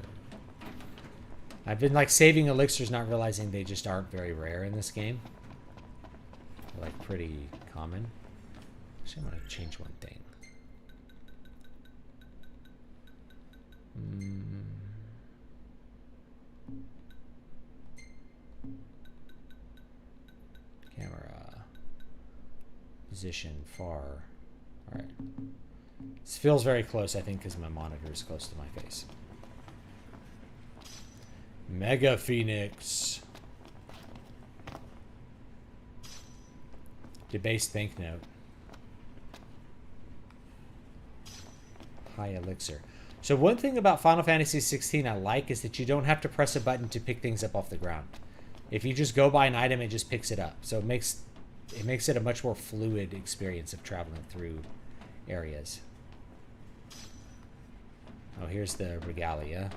I've been like saving elixirs, not realizing they just aren't very rare in this game. They're like pretty common. Actually, I'm going to change one thing. Camera. Position far. Alright. This feels very close, I think, because my monitor is close to my face. Mega Phoenix. Debased banknote. High elixir. So one thing about Final Fantasy 16 I like is that you don't have to press a button to pick things up off the ground. If you just go by an item, it just picks it up. So it makes it a much more fluid experience of traveling through areas. Oh, here's the regalia.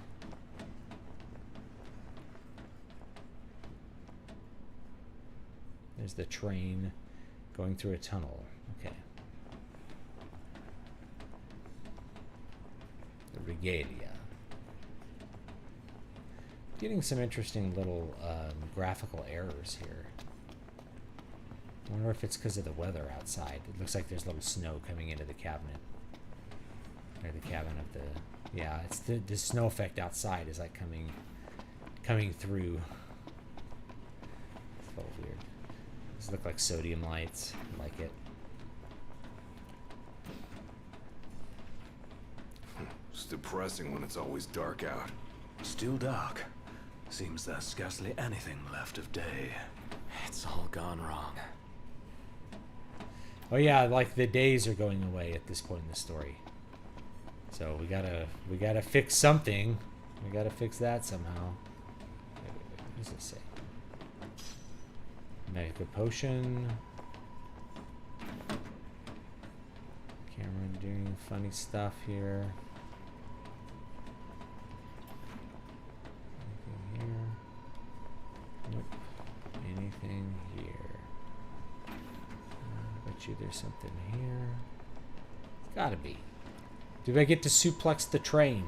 There's the train going through a tunnel. Okay. The regalia. Getting some interesting little graphical errors here. I wonder if it's because of the weather outside. It looks like there's a little snow coming into the cabinet. Or the cabin of the... Yeah, it's the snow effect outside is like coming through. It's a little weird. These look like sodium lights. I like it. It's depressing when it's always dark out. Still dark. Seems there's scarcely anything left of day. It's all gone wrong. Oh yeah, like the days are going away at this point in the story. So we gotta fix something. We gotta fix that somehow. What does it say? Make a potion. Camera doing funny stuff here. Anything here? Nope. Anything here? Bet you there's something here. It's gotta be. Do I get to suplex the train?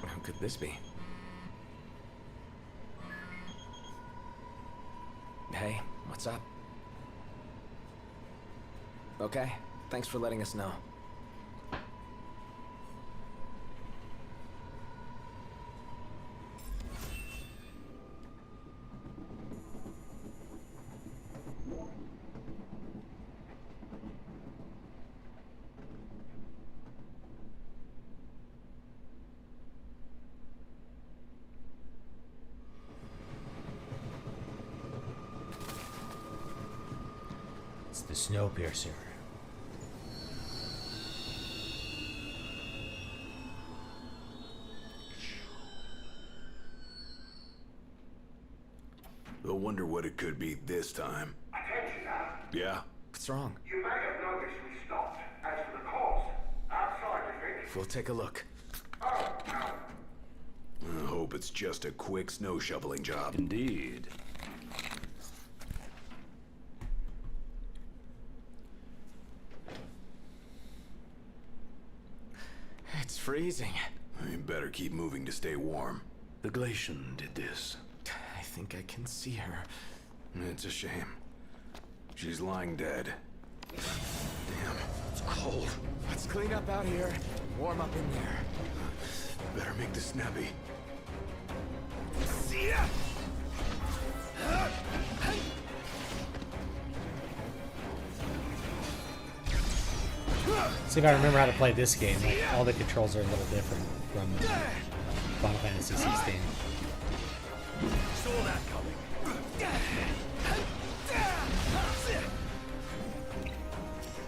Who could this be? Hey, what's up? Okay, thanks for letting us know. It's the Snowpiercer. I wonder what it could be this time. Attention now. Yeah? What's wrong? You may have noticed we stopped. As for the cause, outside of it. We'll take a look. Oh, no. I hope it's just a quick snow shoveling job. Indeed. It's freezing. You better keep moving to stay warm. The Glacian did this. I think I can see her. It's a shame. She's lying dead. Damn, it's cold. Let's clean up out here. Warm up in there. Better make this snappy. See ya! See if I remember how to play this game. Like, all the controls are a little different from Final Fantasy 16. Saw that coming.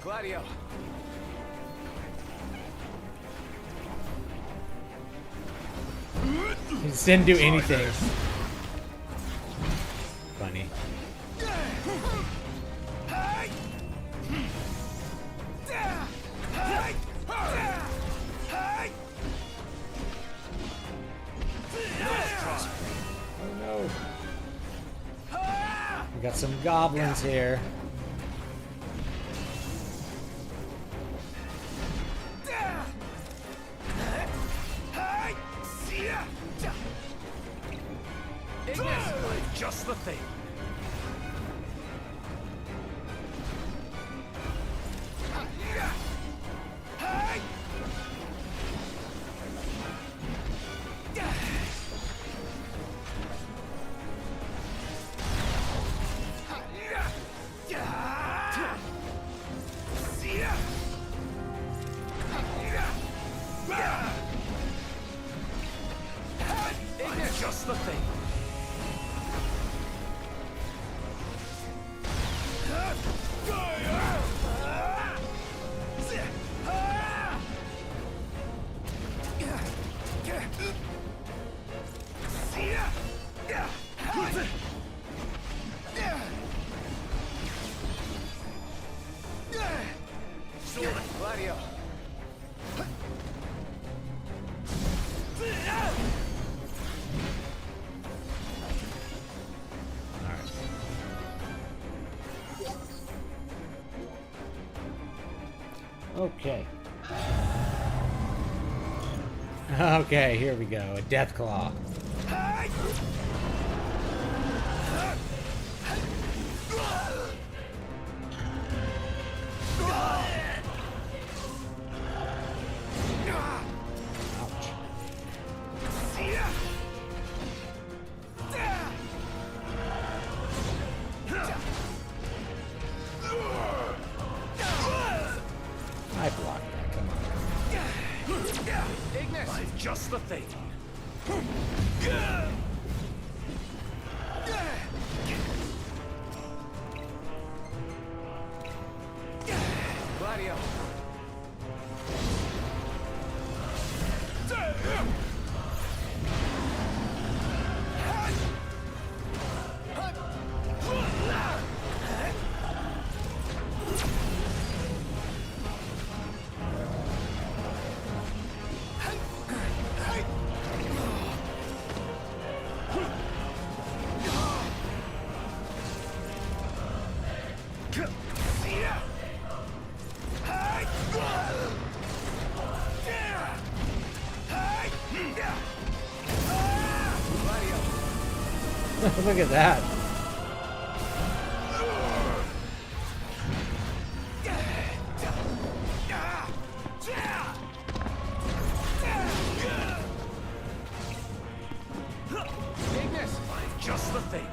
Gladio. He just didn't do anything. Funny. Oh no. We got some goblins here. Just the thing. Just the thing. Gladio. Okay. Okay, here we go. A death claw. Just the thing. Gladio. Look at that. Ignis, Just the thing.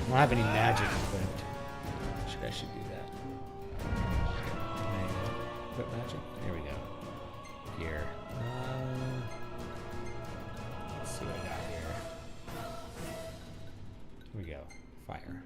I don't have any magic equipped. I should do that. Equip magic? There we go. Here. Let's see what I got here. Here we go. Fire.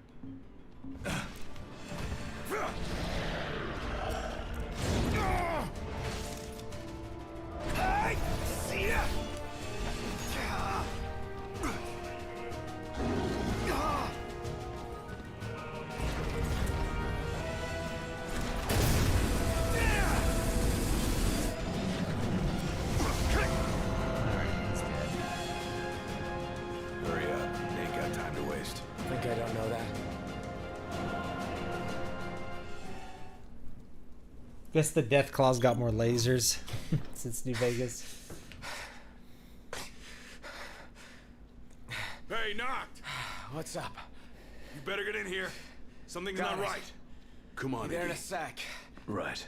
Hurry up. Ain't got time to waste. think I don't know that. Guess the Death Claw's got more lasers since New Vegas. Hey, Knocked! What's up? You better get in here. Something's Got not it. right. Come on, Be there in a Iggy. sec. Right.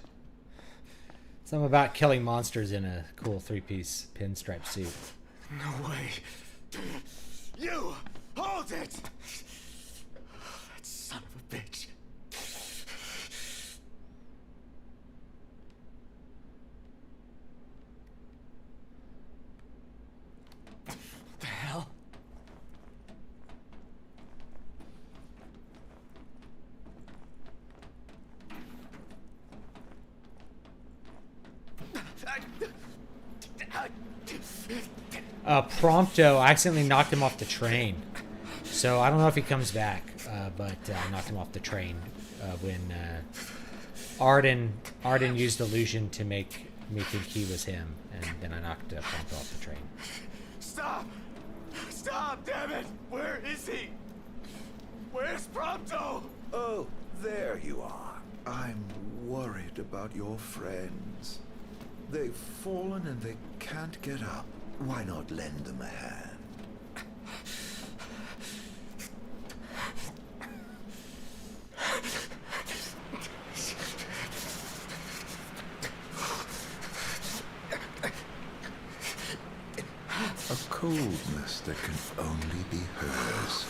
Something about killing monsters in a cool three-piece pinstripe suit. No way. You! Hold it! That son of a bitch. What the hell? Prompto, I accidentally knocked him off the train. So I don't know if he comes back, but I knocked him off the train when Arden used illusion to make me think he was him, and then I knocked Prompto off the train. Stop! Stop, damn it! Where is he? Where's Prompto? Oh, there you are. I'm worried about your friends. They've fallen and they can't get up. Why not lend them a hand? A coldness that can only be hers.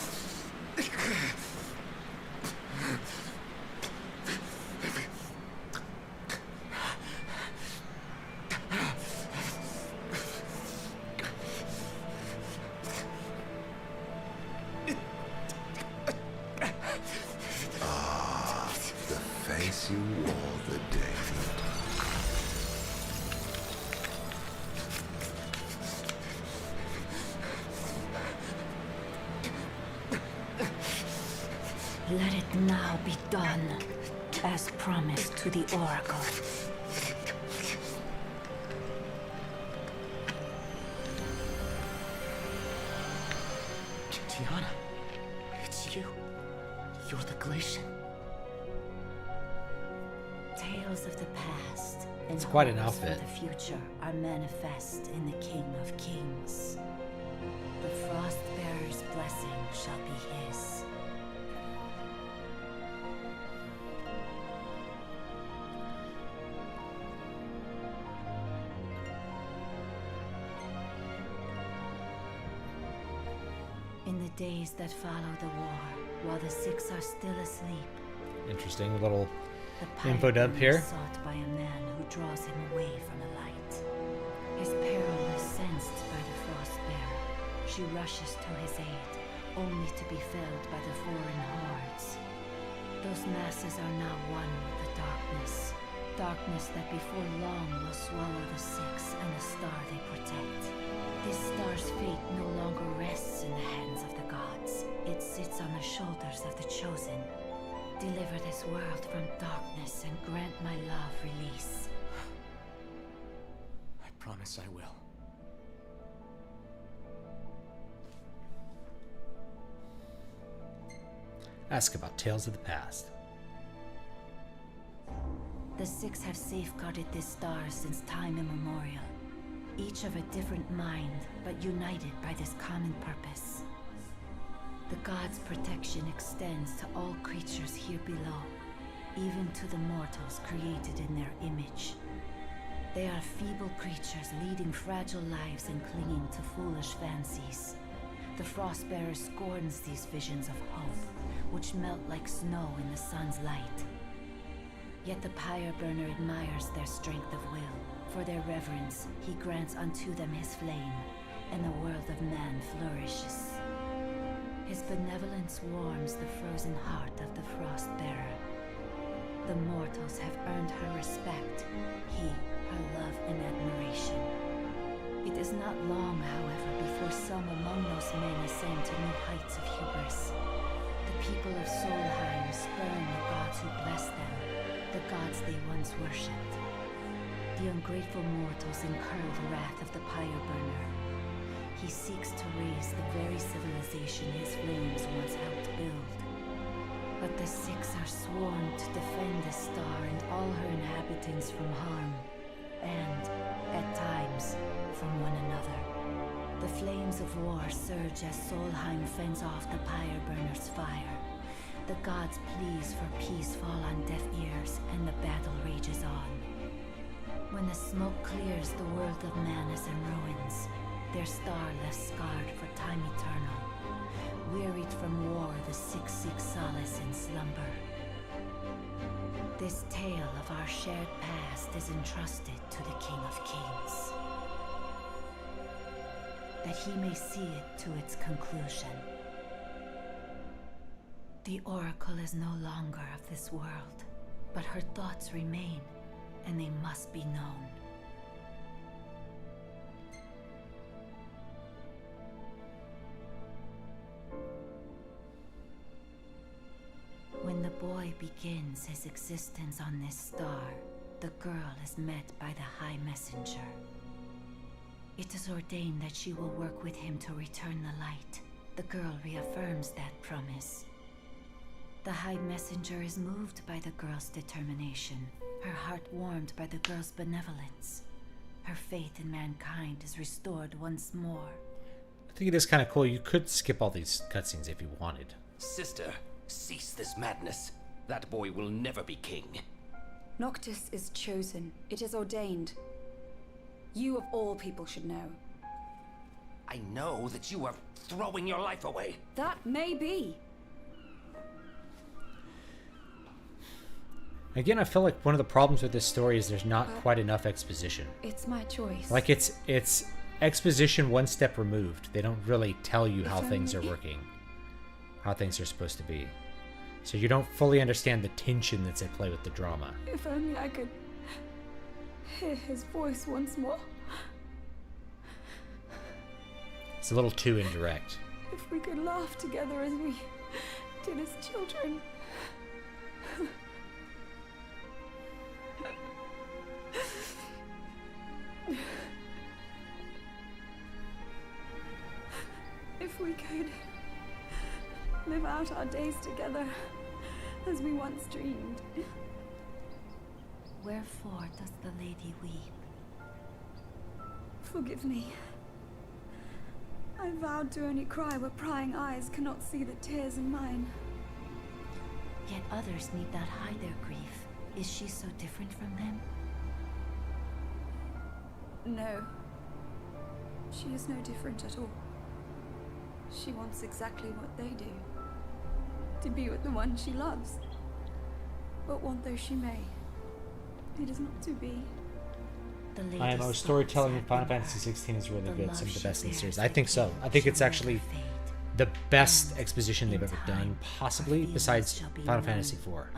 Ah, the face you wore the day you Let it now be done, as promised to the Oracle. Tiana, it's you. You're the Glacian. Tales of the past and It's quite an hopes for outfit. the future are manifest in the King of Kings. The Frostbearer's blessing shall be his. In the days that follow the war, while the six are still asleep, Interesting little The Info dump here. Sought by a man who draws him away from the light. His peril is sensed by the Frostbearer. She rushes to his aid, only to be felled by the foreign hordes. Those masses are now one with the darkness. Darkness that before long will swallow the Six and the star they protect. This star's fate no longer rests in the hands of the gods. It sits on the shoulders of the Chosen. Deliver this world from darkness and grant my love release. I promise I will. Ask about tales of the past. The Six have safeguarded this star since time immemorial. Each of a different mind, but united by this common purpose. The gods' protection extends to all creatures here below, even to the mortals created in their image. They are feeble creatures leading fragile lives and clinging to foolish fancies. The Frostbearer scorns these visions of hope, which melt like snow in the sun's light. Yet the Pyre Burner admires their strength of will. For their reverence, he grants unto them his flame, and the world of man flourishes. His benevolence warms the frozen heart of the Frostbearer. The mortals have earned her respect, he her love and admiration. It is not long, however, before some among those men ascend to new heights of hubris. The people of Solheim spurn the gods who bless them, the gods they once worshipped. The ungrateful mortals incur the wrath of the Pyre Burner. He seeks to raise the very civilization his flames once helped build. But the Six are sworn to defend the star and all her inhabitants from harm, and, at times, from one another. The flames of war surge as Solheim fends off the Pyre Burner's fire. The gods' pleas for peace fall on deaf ears, and the battle rages on. When the smoke clears, the world of man is in ruins, their star left scarred for time eternal. Wearied from war, the Six seek solace in slumber. This tale of our shared past is entrusted to the King of Kings, that he may see it to its conclusion. The Oracle is no longer of this world, but her thoughts remain, and they must be known. When the boy begins his existence on this star, the girl is met by the High Messenger. It is ordained that she will work with him to return the light. The girl reaffirms that promise. The High Messenger is moved by the girl's determination, her heart warmed by the girl's benevolence. Her faith in mankind is restored once more. I think it is kind of cool. You could skip all these cutscenes if you wanted. Sister, cease this madness. That boy will never be king. Noctis is chosen. It is ordained. You of all people should know. I know that you are throwing your life away. That may be. Again, I feel like one of the problems with this story is there's not quite enough exposition. It's my choice. Like it's exposition one step removed. They don't really tell you how things are working, how things are supposed to be. So you don't fully understand the tension that's at play with the drama. If only I could hear his voice once more. It's a little too indirect. If we could laugh together as we did as children. If we could live out our days together as we once dreamed. Wherefore does the lady weep? Forgive me. I vowed to only cry where prying eyes cannot see the tears in mine. Yet others need not hide their grief. Is she so different from them? No. She is no different at all. She wants exactly what they do. To be with the one she loves. but want though she may, it is not to be. IMO storytelling in Final Fantasy 16 is really good. Some of the best in the series. I think so. I think it's actually the best exposition they've ever done, possibly, besides Final Fantasy 4.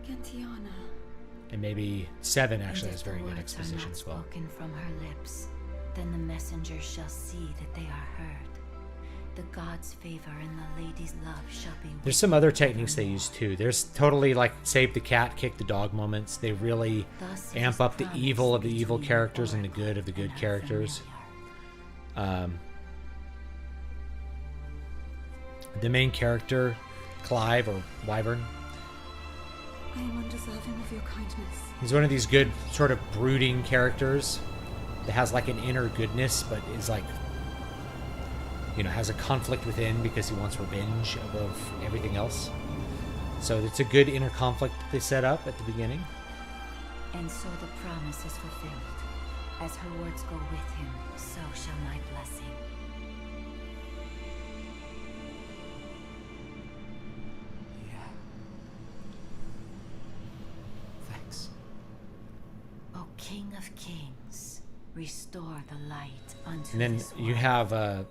Gentiana. And maybe 7 actually has very good exposition as well. Spoken from her lips, then the messengers shall see that they are heard. The god's favor and the lady's love shall be. There's some other techniques they use too. There's totally like save the cat, kick the dog moments. They really amp up the evil of the evil characters and the good of the good characters. The main character, Clive or Wyvern, I am undeserving of your kindness. he's one of these good sort of brooding characters that has like an inner goodness, but is like, you know, has a conflict within because he wants revenge above everything else. So it's a good inner conflict that they set up at the beginning. And so the promise is fulfilled. As her words go with him, so shall my blessing. Yeah. Thanks. O King of Kings, restore the light unto And then this you have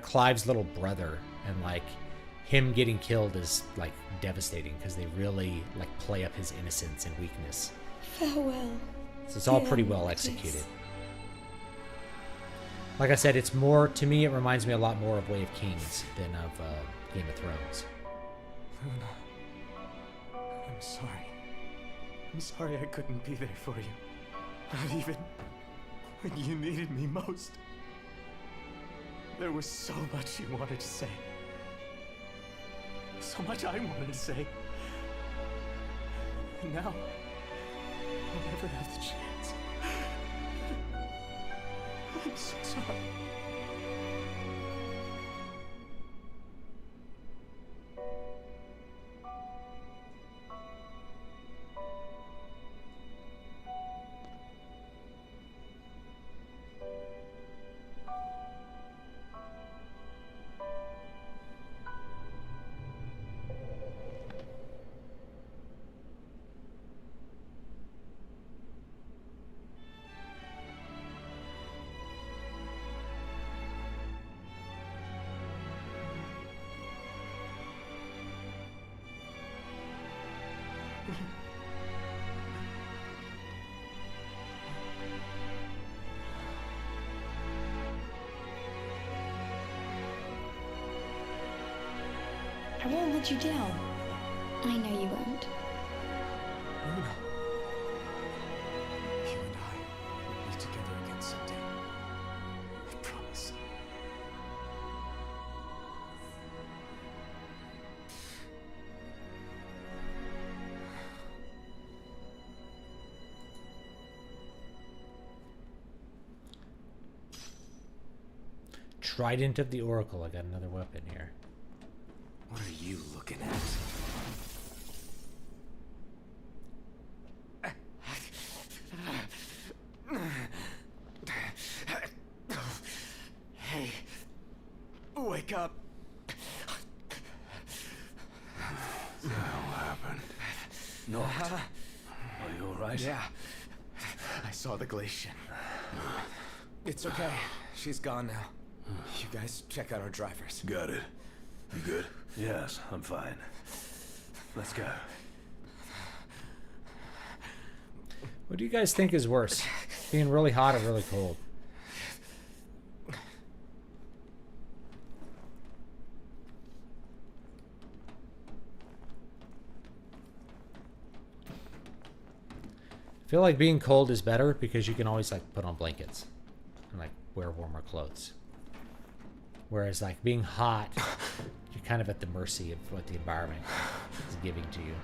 Clive's little brother, and like him getting killed is like devastating because they really like play up his innocence and weakness. Farewell. So it's all pretty well executed. Like I said, it's more, to me, it reminds me a lot more of Way of Kings than of Game of Thrones. Luna, I'm sorry. I'm sorry I couldn't be there for you. Not even when you needed me most. There was so much you wanted to say. So much I wanted to say. And now, I'll never have the chance. I'm so sorry. I won't let you down. I know you won't. Luna. You and I will be together again someday. I promise. Trident of the Oracle. I got another weapon here. What are you looking at? Hey, wake up. What the hell happened? Not. Are you alright? Yeah. I saw the glacier. It's okay. She's gone now. You guys check out our drivers. Got it. You good? Yes, I'm fine. Let's go. What do you guys think is worse? Being really hot or really cold? I feel like being cold is better because you can always like put on blankets and like wear warmer clothes. Whereas like being hot, you're kind of at the mercy of what the environment is giving to you.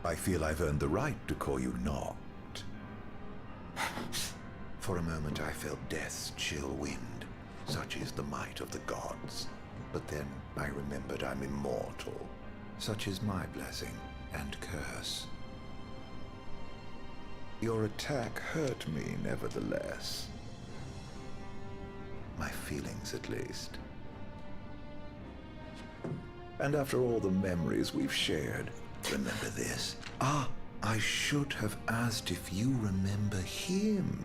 I feel I've earned the right to call you not. For a moment I felt death's chill wind. Such is the might of the gods. But then I remembered I'm immortal. Such is my blessing and curse. Your attack hurt me, nevertheless. My feelings, at least. And after all the memories we've shared, remember this? Ah, I should have asked if you remember him.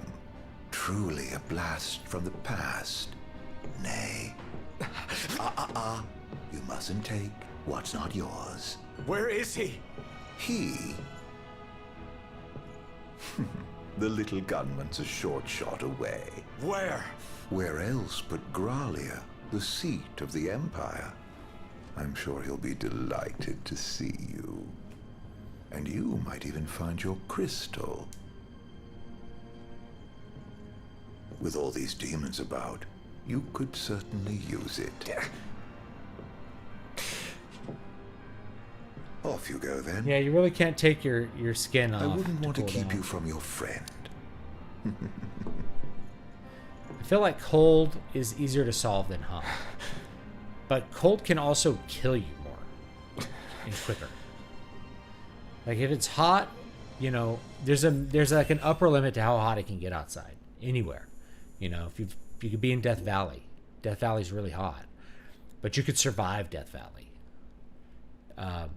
Truly a blast from the past. Nay. You mustn't take what's not yours. Where is he? He? The little gunman's a short shot away. Where? Where else but Gralia, the seat of the Empire? I'm sure he'll be delighted to see you. And you might even find your crystal. With all these demons about, you could certainly use it. Off you go then. Yeah, you really can't take your skin off. I wouldn't want to keep down. you from your friend. I feel like cold is easier to solve than hot. But cold can also kill you more and quicker. Like if it's hot, you know, there's like an upper limit to how hot it can get outside anywhere. You know, if you could be in Death Valley. Death Valley's really hot, but you could survive Death Valley.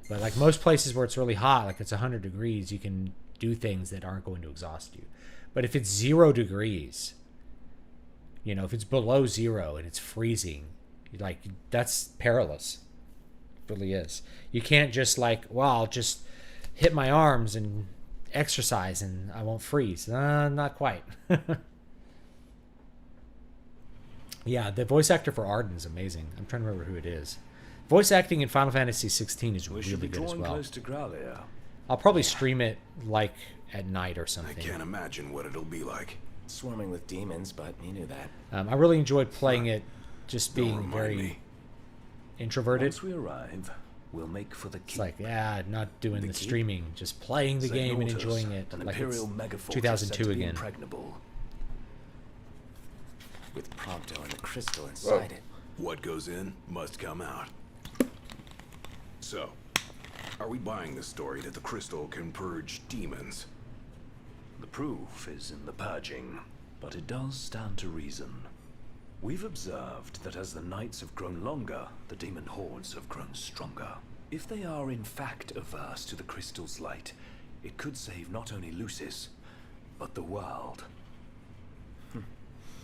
But like most places where it's really hot, like it's 100 degrees, you can do things that aren't going to exhaust you. But if it's 0 degrees, you know, if it's below 0 and it's freezing, like that's perilous. It really is. You can't just like, well, I'll just hit my arms and exercise and I won't freeze. Not quite. Yeah, the voice actor for Arden's amazing. I'm trying to remember who it is. Voice acting in Final Fantasy 16 is really good as well. Close to Gralia. I'll probably stream it like at night or something. I can't imagine what it'll be like. Swarming with demons, but you knew that. I really enjoyed playing it, just Don't being remind very me. introverted. Once we arrive, we'll make for the keep. It's like, yeah, not doing the keep? streaming, just playing the game and Xenortus, enjoying it. An Like Imperial it's megafortress 2002 said to be again. impregnable. With Prompto and the crystal inside it. What goes in must come out. So, are we buying the story that the crystal can purge demons? The proof is in the purging, but it does stand to reason. We've observed that as the nights have grown longer, the demon hordes have grown stronger. If they are in fact averse to the crystal's light, it could save not only Lucis, but the world.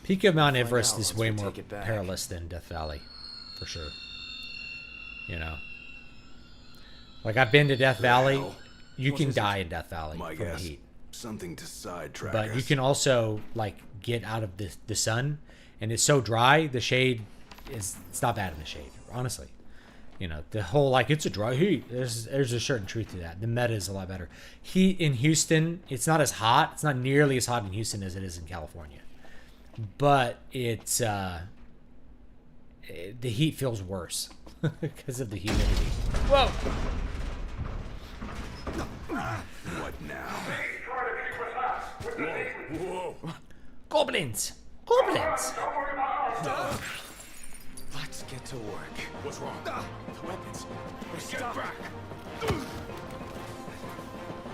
Peak of Mount Find Everest out is once way we more take it back. perilous than Death Valley, for sure. You know, like I've been to Death Valley. hell? You What can is die it? in Death Valley My from the guess. heat, Something to sidetrack but us. you can also like get out of the sun, and it's so dry. The shade it's not bad in the shade, honestly. You know, the whole like it's a dry heat. There's a certain truth to that. The meta is a lot better. Heat in Houston, it's not as hot. It's not nearly as hot in Houston as it is in California. But it's the heat feels worse because of the humidity. Whoa! What now? He's trying to keep us out with the demons. Whoa! Goblins! Goblins! Don't worry about us. Let's get to work. What's wrong? The weapons. They're Get stuck. back!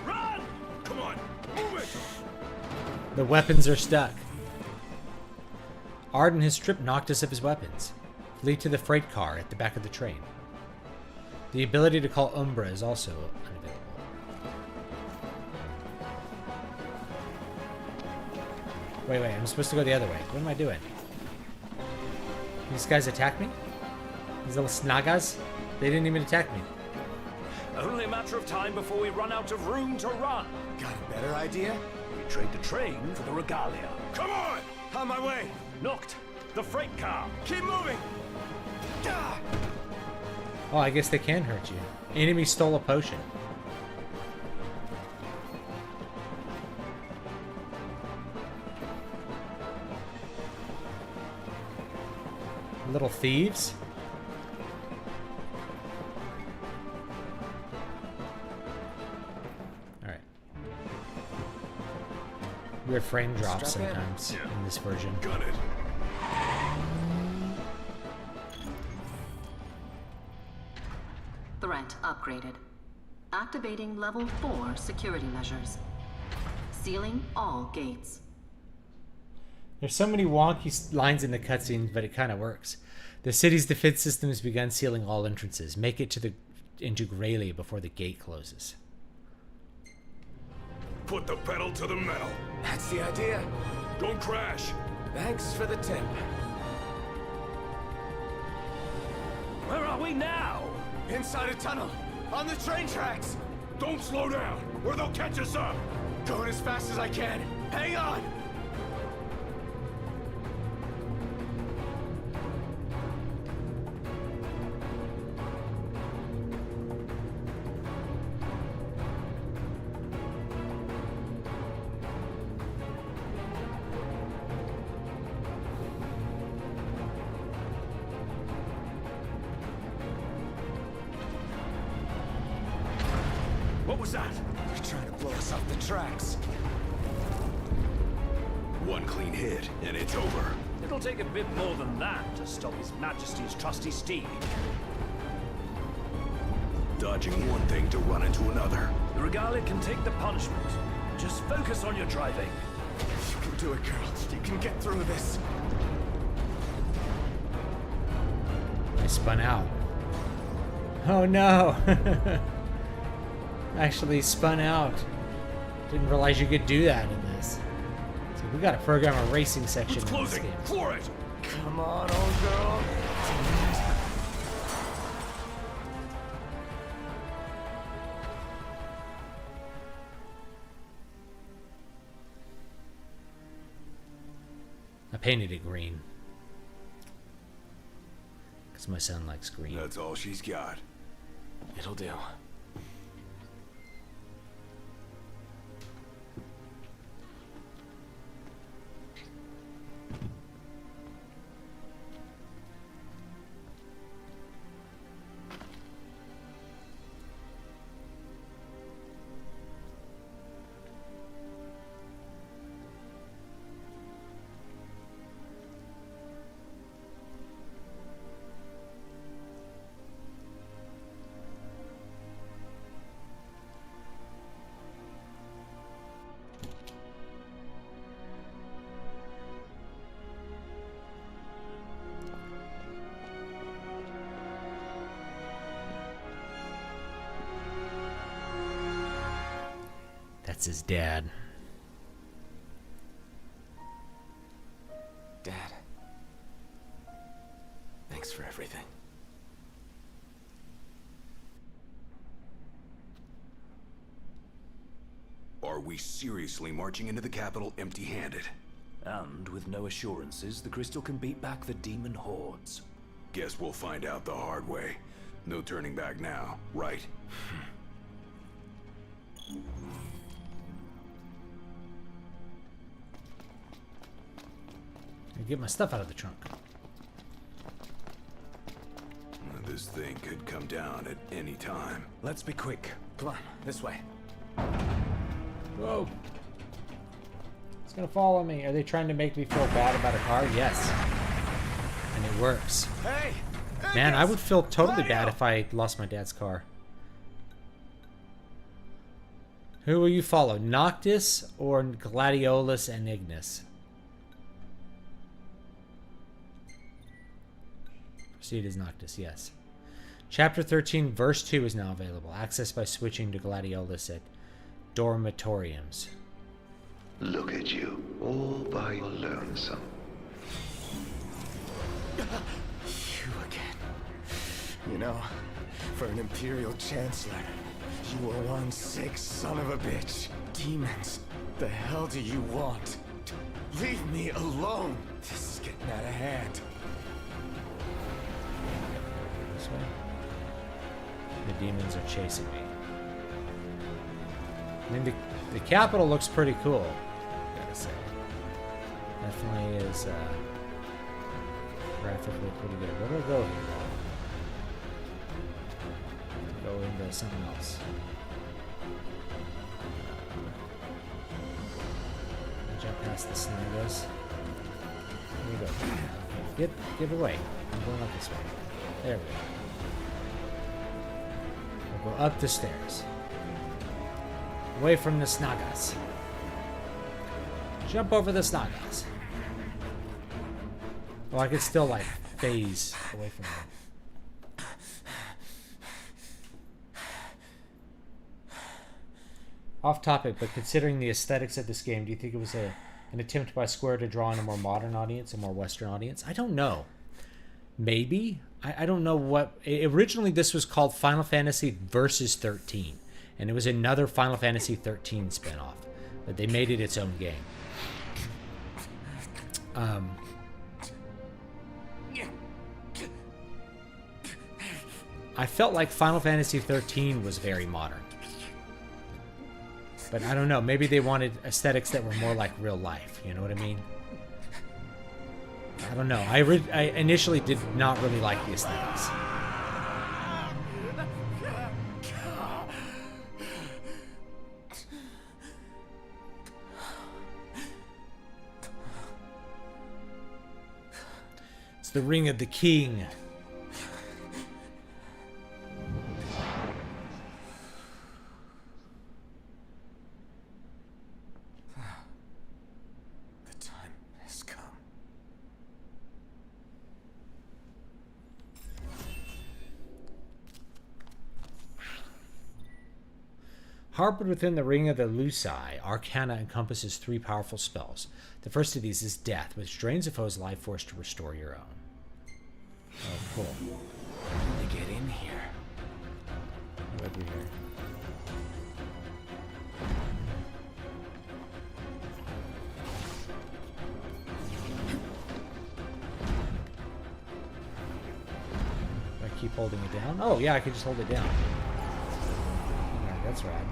Run! Come on, move it! The weapons are stuck. Arden has stripped Noctis of his weapons. Flee to the freight car at the back of the train. The ability to call Umbra is also unavailable. Wait, I'm supposed to go the other way. What am I doing? These guys attack me? These little snagas? They didn't even attack me. Only a matter of time before we run out of room to run. Got a better idea? We trade the train for the regalia. Come on! On my way. Noct, the freight car. Keep moving. Ah! Oh, I guess they can hurt you. Enemy stole a potion. Little thieves. Alright. Weird frame drops Strap in. sometimes in this version. Got it. Threat upgraded. Activating level 4 security measures. Sealing all gates. There's so many wonky lines in the cutscenes, but it kind of works. The city's defense system has begun sealing all entrances. Make it into Graylia before the gate closes. Put the pedal to the metal. That's the idea. Don't crash. Thanks for the tip. Where are we now? Inside a tunnel. On the train tracks. Don't slow down, or they'll catch us up. Going as fast as I can. Hang on. What was that? They're trying to blow us off the tracks. One clean hit, and it's over. It'll take a bit more than that to stop His Majesty's trusty steed. Dodging one thing to run into another. The Regalia can take the punishment. Just focus on your driving. You can do it, girl. You can get through this. I spun out. Oh no! Actually spun out. Didn't realize you could do that in this. So we gotta program a racing section in this game. Floor it! Come on, old girl. I painted it green. Because my son likes green. That's all she's got. It'll do. That's his dad. Dad. Thanks for everything. Are we seriously marching into the capital empty-handed? And with no assurances, the crystal can beat back the demon hordes. Guess we'll find out the hard way. No turning back now, right? I get my stuff out of the trunk. This thing could come down at any time. Let's be quick. Come on, this way. Whoa. It's gonna follow me. Are they trying to make me feel bad about a car? Yes. And it works. Hey! Man, I would feel totally bad if I lost my dad's car. Who will you follow? Noctis or Gladiolus and Ignis? Proceed as Noctis, yes. Chapter 13, verse 2 is now available. Access by switching to Gladiolus at Dormitoriums. Look at you, all by your lonesome. You again. You know, for an Imperial Chancellor, you are one sick son of a bitch. Demons, the hell do you want? Leave me alone. This is getting out of hand. This way. The demons are chasing me. I mean, the capital looks pretty cool, I gotta say. Definitely is graphically pretty good. Where do I go here? Go into something else. Jump past the snaggers. Here we go. Get away. I'm going up this way. There we go. We'll go up the stairs. Away from the snagas. Jump over the snagas. Well, I could still like phase away from them. Off topic, but considering the aesthetics of this game, do you think it was an attempt by Square to draw in a more modern audience, a more Western audience? I don't know. Maybe. I don't know what... Originally, this was called Final Fantasy Versus 13, and it was another Final Fantasy 13 spinoff, but they made it its own game. I felt like Final Fantasy 13 was very modern. But I don't know. Maybe they wanted aesthetics that were more like real life. You know what I mean? I don't know. I initially did not really like the aesthetics. It's the Ring of the King. Harbored within the Ring of the Lucii, Arcana encompasses 3 powerful spells. The first of these is Death, which drains a foe's life force to restore your own. Oh, cool. How did they get in here? Over here. Do I keep holding it down? Oh, yeah, I can just hold it down. Alright, that's rad.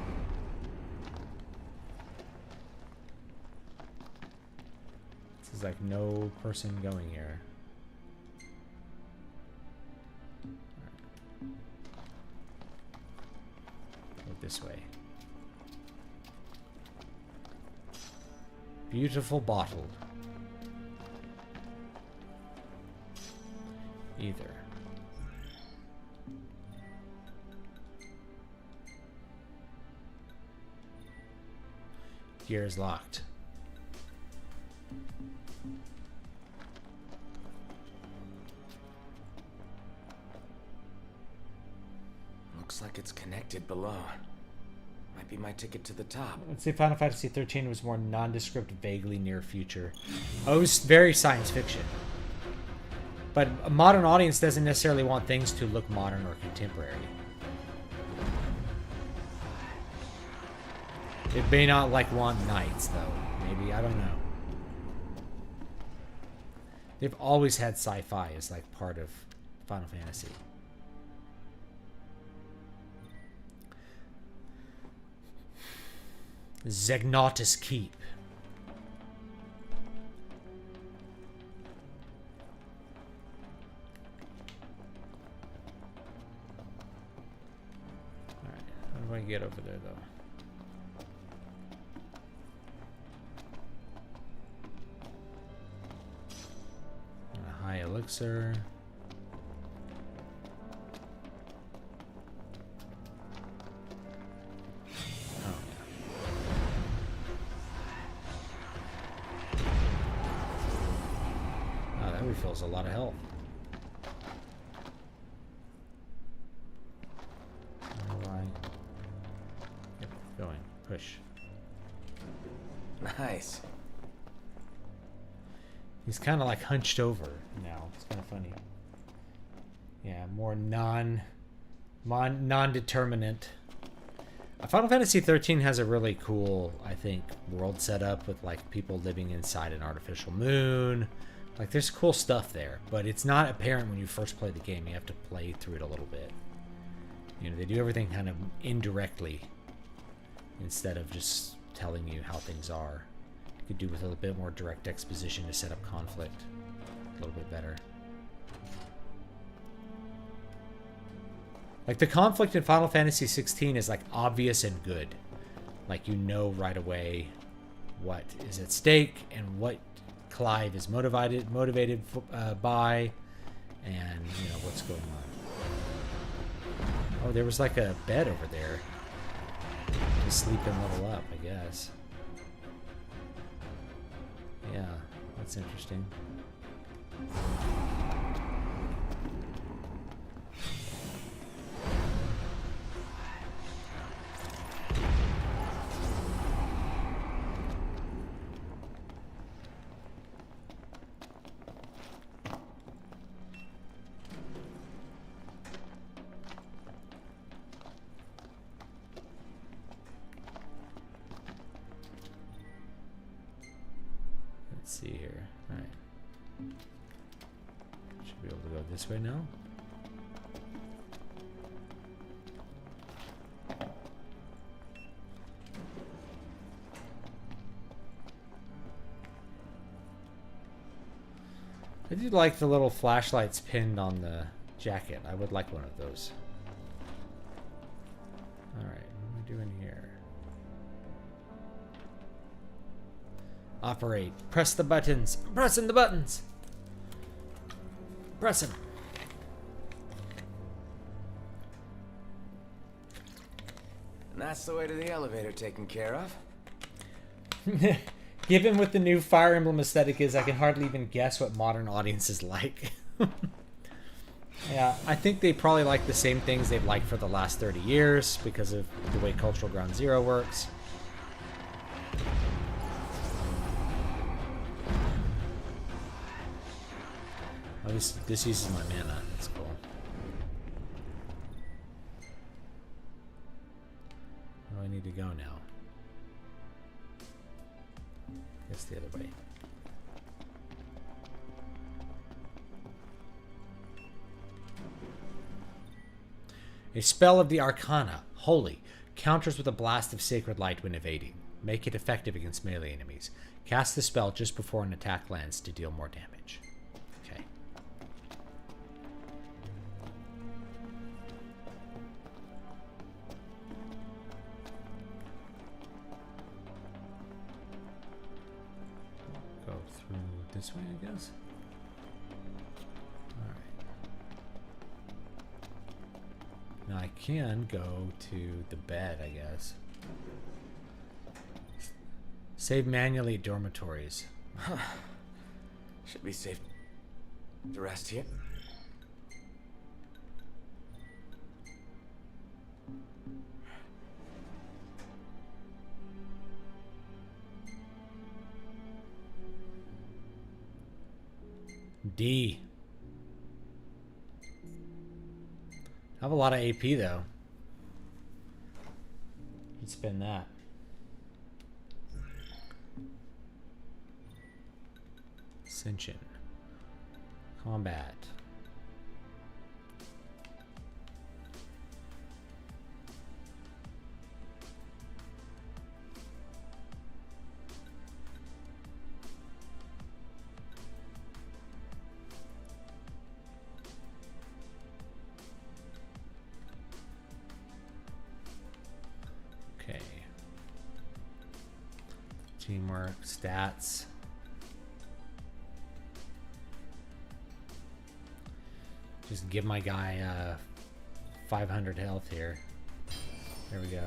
This is like no person going here. Go this way. Beautiful bottle. Either. Gear is locked. Looks like it's connected below. Might be my ticket to the top. Let's say Final Fantasy 13 was more nondescript, vaguely near future. Oh, it was very science fiction. But a modern audience doesn't necessarily want things to look modern or contemporary. It may not like want knights though. Maybe, I don't know. They've always had sci-fi as like part of Final Fantasy. Zegnatus Keep. Alright, how do I get over there though? A high elixir. Refills a lot of health. How do I get going? Push. Nice. He's kind of like hunched over now. It's kind of funny. Yeah, more non-determinant. Final Fantasy 13 has a really cool, I think, world setup with like people living inside an artificial moon. Like, there's cool stuff there, but it's not apparent when you first play the game. You have to play through it a little bit. You know, they do everything kind of indirectly instead of just telling you how things are. You could do with a little bit more direct exposition to set up conflict a little bit better. Like, the conflict in Final Fantasy 16 is, like, obvious and good. Like, you know right away what is at stake and what Clive is motivated by, and you know what's going on. Oh, there was like a bed over there to sleep and level up, I guess. Yeah, that's interesting. Let's see here. All right. Should be able to go this way now. I do like the little flashlights pinned on the jacket. I would like one of those. All right, what am I doing here? Operate. Press the buttons. I'm pressing the buttons. Press them. And that's the way to the elevator taken care of. Given what the new Fire Emblem aesthetic is, I can hardly even guess what modern audiences like. Yeah, I think they probably like the same things they've liked for the last 30 years because of the way Cultural Ground Zero works. Oh, this uses my mana. That's cool. Where do I need to go now? Guess the other way. A spell of the Arcana, Holy, counters with a blast of sacred light when evading. Make it effective against melee enemies. Cast the spell just before an attack lands to deal more damage. Okay. Go through this way, I guess. Now I can go to the bed, I guess. Save manually at dormitories. Should be safe to rest here. D. I have a lot of AP though. Let's spend that. Ascension. Combat. Okay. Teamwork, stats. Just give my guy 500 health here. There we go.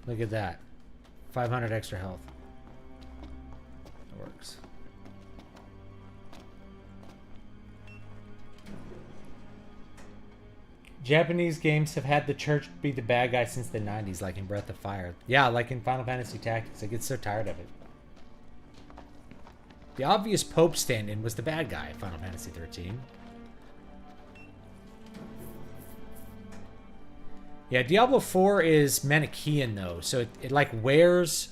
Look at that. 500 extra health. That works. Japanese games have had the church be the bad guy since the 90s, like in Breath of Fire. Yeah, like in Final Fantasy Tactics. I get so tired of it. The obvious Pope stand-in was the bad guy in Final Fantasy 13. Yeah, Diablo 4 is Manichaean though, so it like wears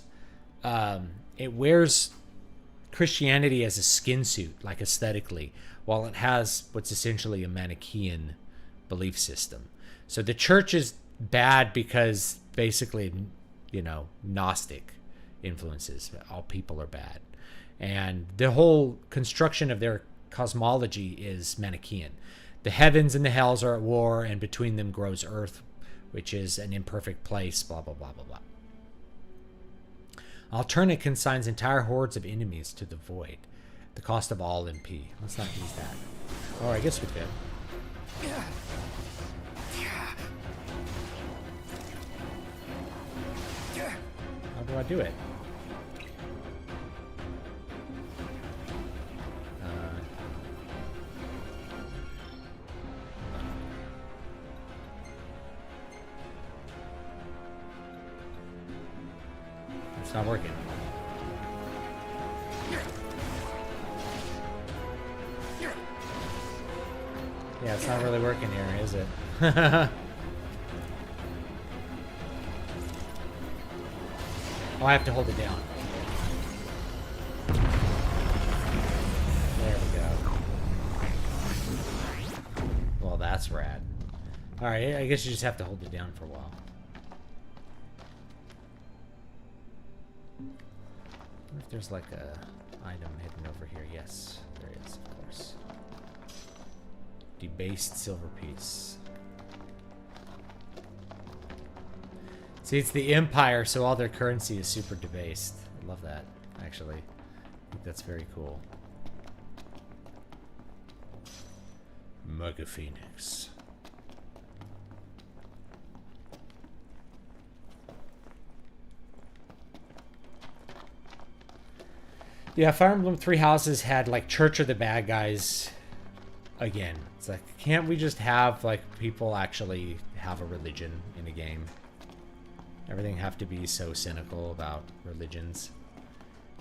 Christianity as a skin suit, like aesthetically, while it has what's essentially a Manichaean belief system. So the church is bad because basically, you know, Gnostic influences. All people are bad. And the whole construction of their cosmology is Manichaean. The heavens and the hells are at war, and between them grows earth, which is an imperfect place, blah, blah, blah, blah, blah. Alternate consigns entire hordes of enemies to the void. The cost of all MP. Let's not use that. Or I guess we could. How do I do it? It's not working. Yeah, it's not really working here, is it? Oh, I have to hold it down. There we go. Well, that's rad. Alright, I guess you just have to hold it down for a while. I wonder if there's like a item hidden over here. Yes, there is, of course. Debased silver piece. See, it's the Empire, so all their currency is super debased. I love that, actually. I think that's very cool. Mega Phoenix. Yeah, Fire Emblem Three Houses had like Church of the Bad Guys again. It's like, can't we just have like people actually have a religion in a game? Everything have to be so cynical about religions.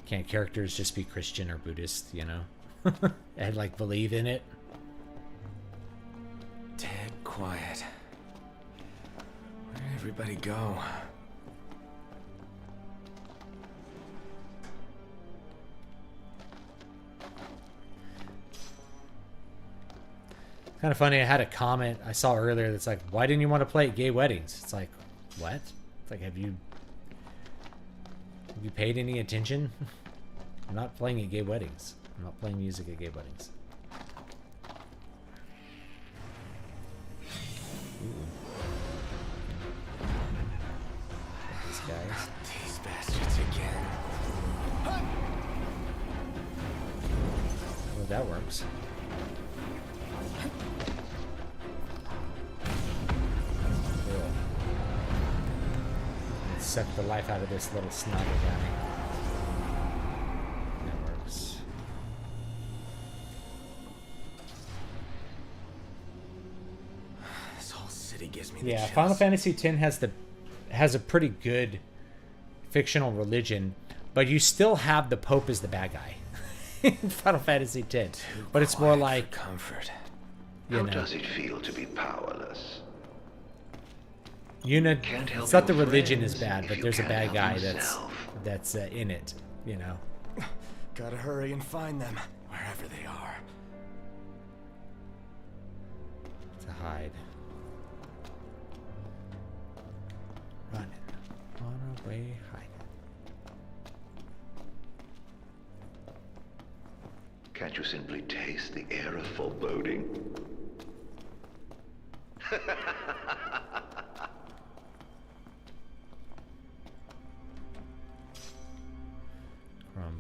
Can't characters just be Christian or Buddhist, you know? And like believe in it? Dead quiet. Where did everybody go? Kind of funny, I had a comment I saw earlier that's like, why didn't you want to play at gay weddings? It's like, what? It's like, have you paid any attention? I'm not playing at gay weddings. I'm not playing music at gay weddings. Ooh. These guys. These bastards again. Well, that works. Suck the life out of this little snobby guy. That works. This whole city gives me the Yeah, chills. Final Fantasy X has a pretty good fictional religion, but you still have the Pope as the bad guy in Final Fantasy X. But it's more like comfort. How does it feel to be powerless? It's not the religion is bad, but there's a bad guy that's in it, you know. Gotta hurry and find them, wherever they are. To hide. Running. On our way, hiding. Can't you simply taste the air of foreboding?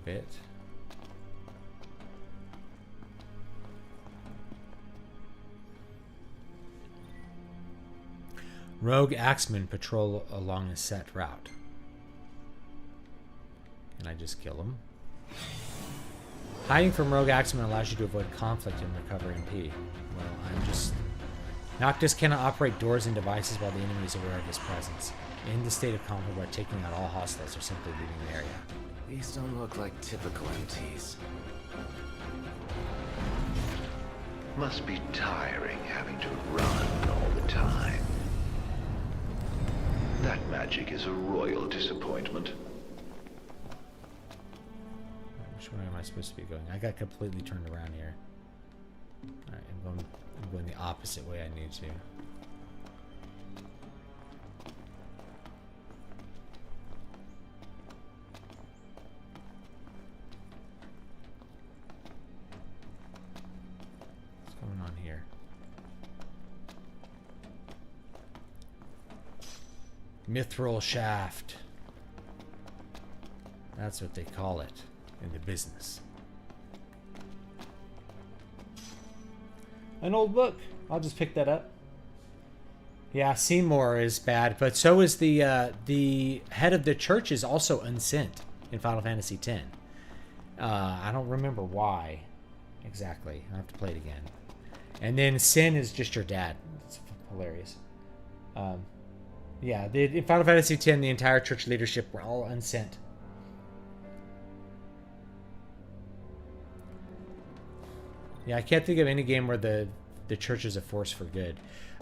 Bit. Rogue axemen patrol along a set route. Can I just kill them? Hiding from rogue axemen allows you to avoid conflict and recover MP. Well, I'm just... Noctis cannot operate doors and devices while the enemy is aware of his presence. In the state of conflict, by taking out all hostiles or simply leaving the area. These don't look like typical MTs. Must be tiring having to run all the time. That magic is a royal disappointment. Which way am I supposed to be going? I got completely turned around here. Alright, I'm going the opposite way I need to. On here. Mithril shaft. That's what they call it in the business. An old book. I'll just pick that up. Yeah, Seymour is bad, but so is the head of the church is also unsent in Final Fantasy X. I don't remember why exactly. I have to play it again. And then Sin is just your dad. It's hilarious. Yeah, in Final Fantasy X, the entire church leadership were all unsent Yeah, I can't think of any game where the church is a force for good.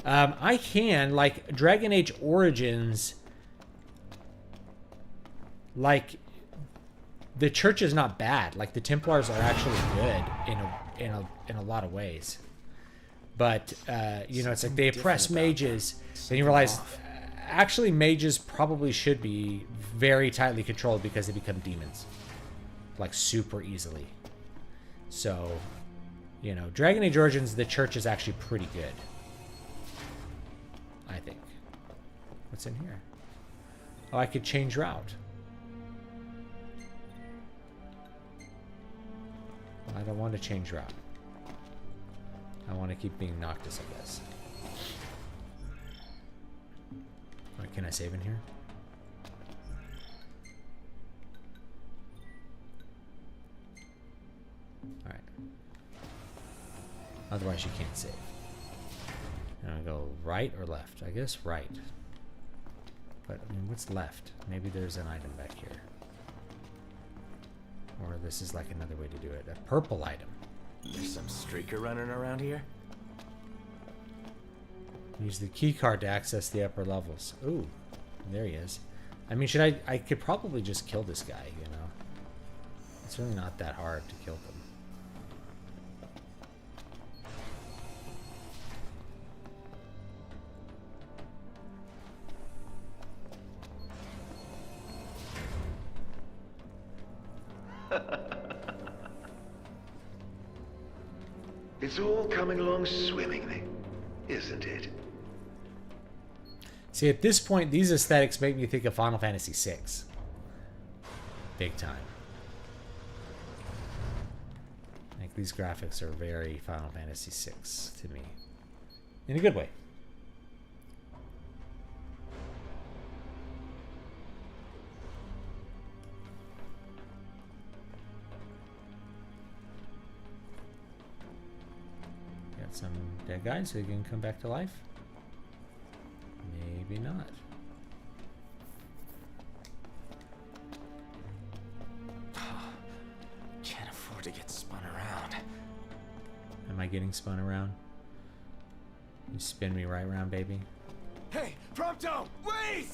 I can, like, Dragon Age Origins, like, the church is not bad. Like, the Templars are actually good in a lot of ways. But, you know, it's like they oppress mages. Then you realize, actually, mages probably should be very tightly controlled because they become demons. Like, super easily. So, you know, Dragon Age Origins, the church is actually pretty good. I think. What's in here? Oh, I could change route. I don't want to change route. I want to keep being Noctis, I guess. Right, can I save in here? Alright. Otherwise you can't save. And I go right or left? I guess right. But, I mean, what's left? Maybe there's an item back here. Or this is like another way to do it. A purple item. There's some streaker running around here. Use the key card to access the upper levels. Ooh, there he is. I mean, I could probably just kill this guy, you know. It's really not that hard to kill them. It's all coming along swimmingly, isn't it? See, at this point, these aesthetics make me think of Final Fantasy VI. Big time. Like, these graphics are very Final Fantasy VI to me. In a good way. Got some dead guys who can come back to life. Maybe not. Can't afford to get spun around. Am I getting spun around? You spin me right around, baby. Hey, Prompto, wait!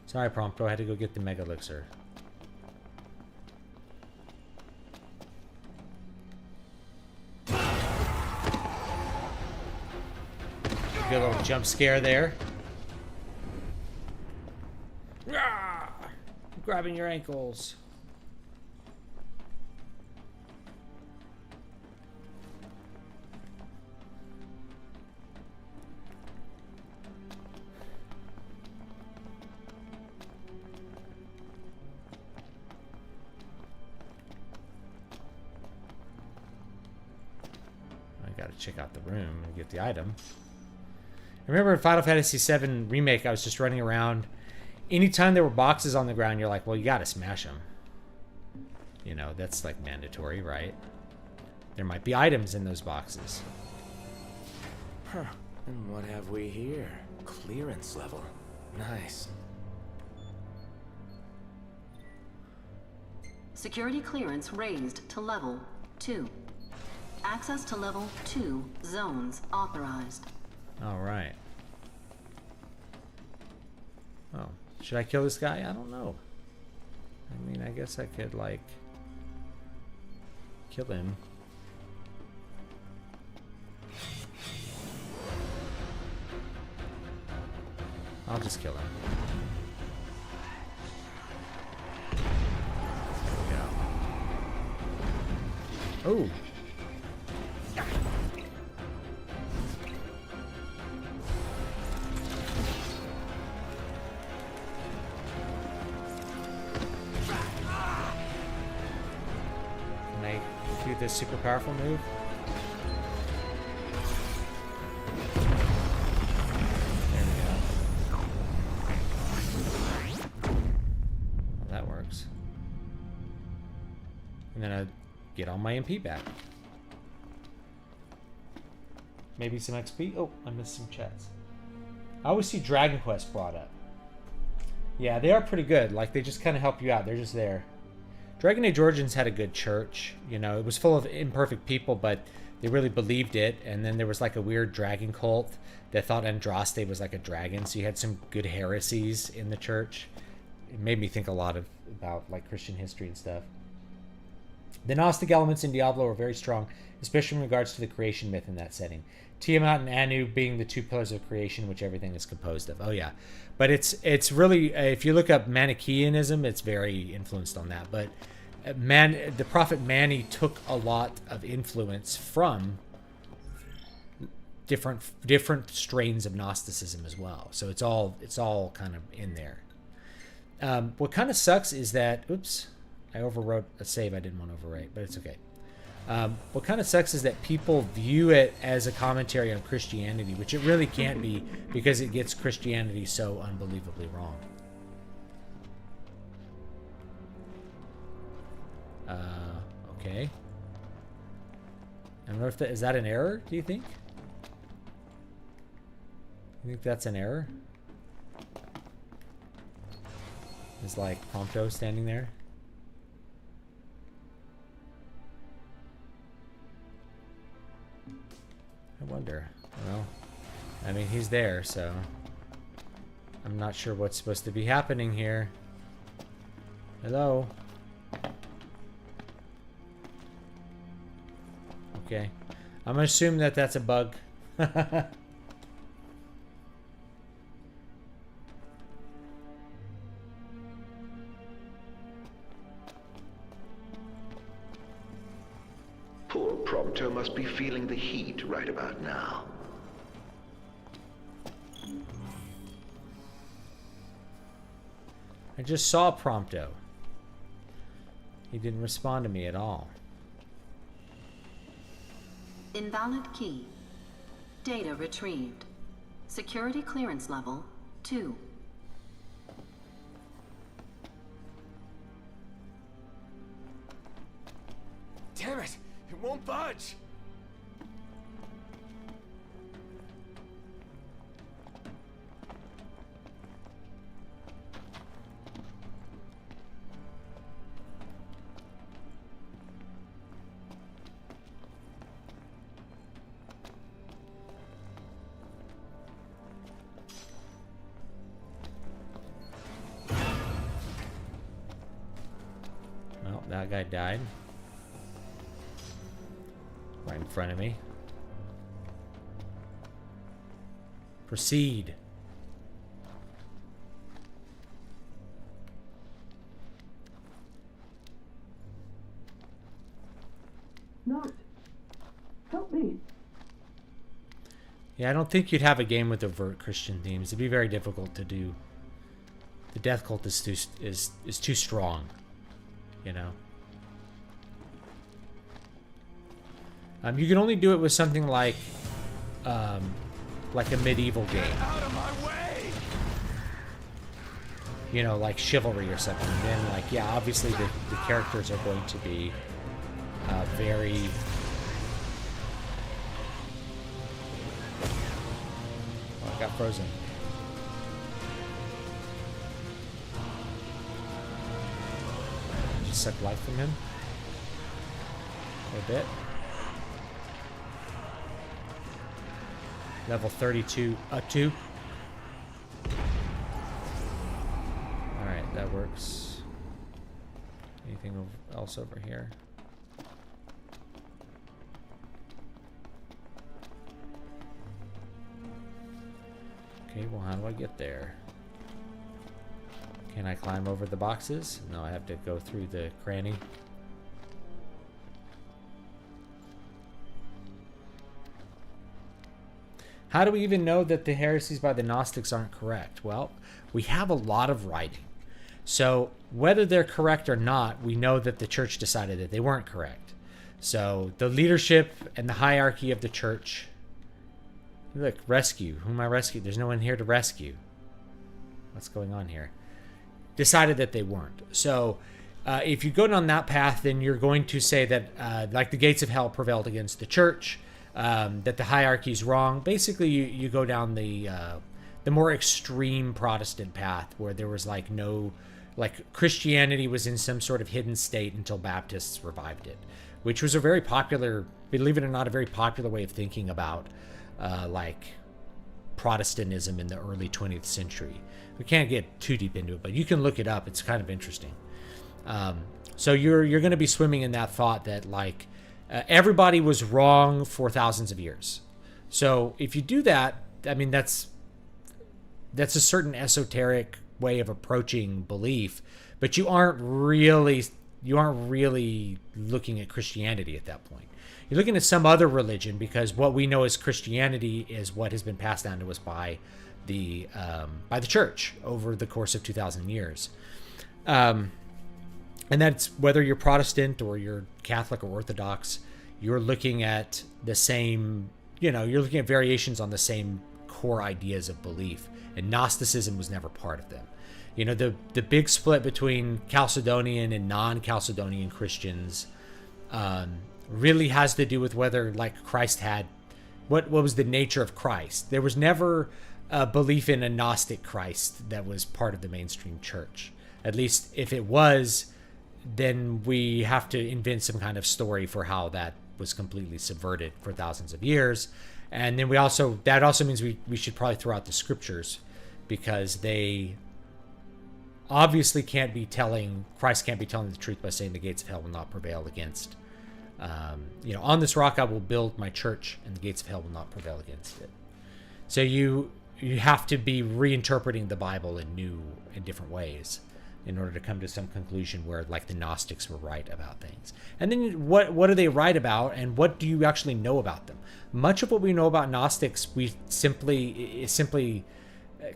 Sorry, Prompto. I had to go get the Mega Elixir. Good little jump scare there. Rah! I'm grabbing your ankles. I gotta check out the room and get the item. I remember in Final Fantasy VII Remake, I was just running around. Anytime there were boxes on the ground, you're like, well, you gotta smash them. You know, that's like mandatory, right? There might be items in those boxes. Huh. And what have we here? Clearance level. Nice. Security clearance raised to level 2. Access to level 2 zones authorized. All right. Oh, should I kill this guy? I don't know. I mean, I guess I could, like, kill him. I'll just kill him. There we go. Oh. This super powerful move. There we go. Well, that works. And then I get all my MP back. Maybe some XP. Oh, I missed some chats. I always see Dragon Quest brought up. Yeah, they are pretty good. Like, they just kind of help you out. They're just there. Dragon Age Origins had a good church. You know, it was full of imperfect people, but they really believed it. And then there was like a weird dragon cult that thought Andraste was like a dragon. So you had some good heresies in the church. It made me think a lot about like Christian history and stuff. The Gnostic elements in Diablo are very strong, especially in regards to the creation myth in that setting. Tiamat and Anu being the two pillars of creation, which everything is composed of. Oh yeah, but it's really, if you look up Manichaeanism, it's very influenced on that. But the prophet Mani took a lot of influence from different strains of Gnosticism as well. So it's all kind of in there. What kind of sucks is that, oops, I overwrote a save I didn't want to overwrite, but it's okay. What kind of sucks is that people view it as a commentary on Christianity, which it really can't be, because it gets Christianity so unbelievably wrong. Okay. I don't know if that is that an error, do you think? You think that's an error? Is like Prompto standing there? I wonder. Well, I mean, he's there, so I'm not sure what's supposed to be happening here. Hello? Okay. I'm gonna assume that that's a bug. Poor Prompto must be feeling the heat right about now. I just saw Prompto. He didn't respond to me at all. Invalid key. Data retrieved. Security clearance level 2. Damn it! It won't budge! Well, that guy died. Right in front of me. Proceed. Not. Help me. Yeah, I don't think you'd have a game with overt Christian themes. It'd be very difficult to do. The death cult is too strong, you know. You can only do it with something like a medieval game. Out of my way! You know, like Chivalry or something. And then, like, yeah, obviously the characters are going to be very... Oh, I got frozen. Just suck life from him. A bit. Level 32 up to. Alright, that works. Anything else over here? Okay, well, how do I get there? Can I climb over the boxes? No, I have to go through the cranny. How do we even know that the heresies by the Gnostics aren't correct? Well, we have a lot of writing. So whether they're correct or not, we know that the church decided that they weren't correct. So the leadership and the hierarchy of the church... Look, rescue. Who am I rescuing? There's no one here to rescue. What's going on here? Decided that they weren't. So if you go down that path, then you're going to say that like the gates of hell prevailed against the church, that the hierarchy is wrong. Basically, you go down the more extreme Protestant path where there was like no like Christianity was in some sort of hidden state until Baptists revived it, which was a very popular, believe it or not, a very popular way of thinking about like Protestantism in the early 20th century. We can't get too deep into it, but you can look it up. It's kind of interesting. So you're going to be swimming in that thought that like everybody was wrong for thousands of years. So if you do that, I mean, that's a certain esoteric way of approaching belief, but you aren't really looking at Christianity at that point. You're looking at some other religion, because what we know as Christianity is what has been passed down to us by the church over the course of 2,000 years. And that's whether you're Protestant or you're Catholic or Orthodox, you're looking at the same, you're looking at variations on the same core ideas of belief. And Gnosticism was never part of them. The big split between Chalcedonian and non-Chalcedonian Christians really has to do with whether, like, Christ had, what was the nature of Christ. There was never a belief in a Gnostic Christ that was part of the mainstream church. At least if it was, then we have to invent some kind of story for how that was completely subverted for thousands of years. And then that also means we should probably throw out the scriptures, because they obviously Christ can't be telling the truth by saying the gates of hell will not prevail against, on this rock I will build my church and the gates of hell will not prevail against it. So you have to be reinterpreting the Bible in new and different ways in order to come to some conclusion where, like, the Gnostics were right about things. And then what are they right about, and what do you actually know about them? Much of what we know about Gnostics is simply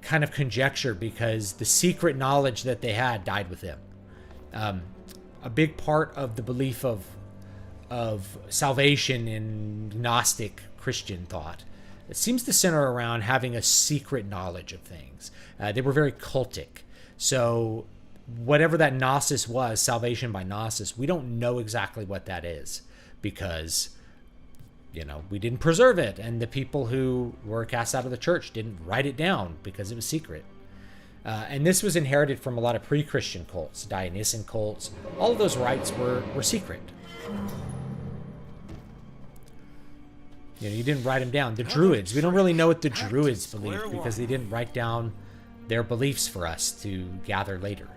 kind of conjecture, because the secret knowledge that they had died with them. A big part of the belief of salvation in Gnostic Christian thought, it seems to center around having a secret knowledge of things. They were very cultic. So whatever that gnosis was, salvation by gnosis, we don't know exactly what that is, because we didn't preserve it, and the people who were cast out of the church didn't write it down because it was secret. And this was inherited from a lot of pre-Christian cults, Dionysian cults. All of those rites were secret. You didn't write them down. The Druids, we don't really know what the Druids believed, because they didn't write down their beliefs for us to gather later.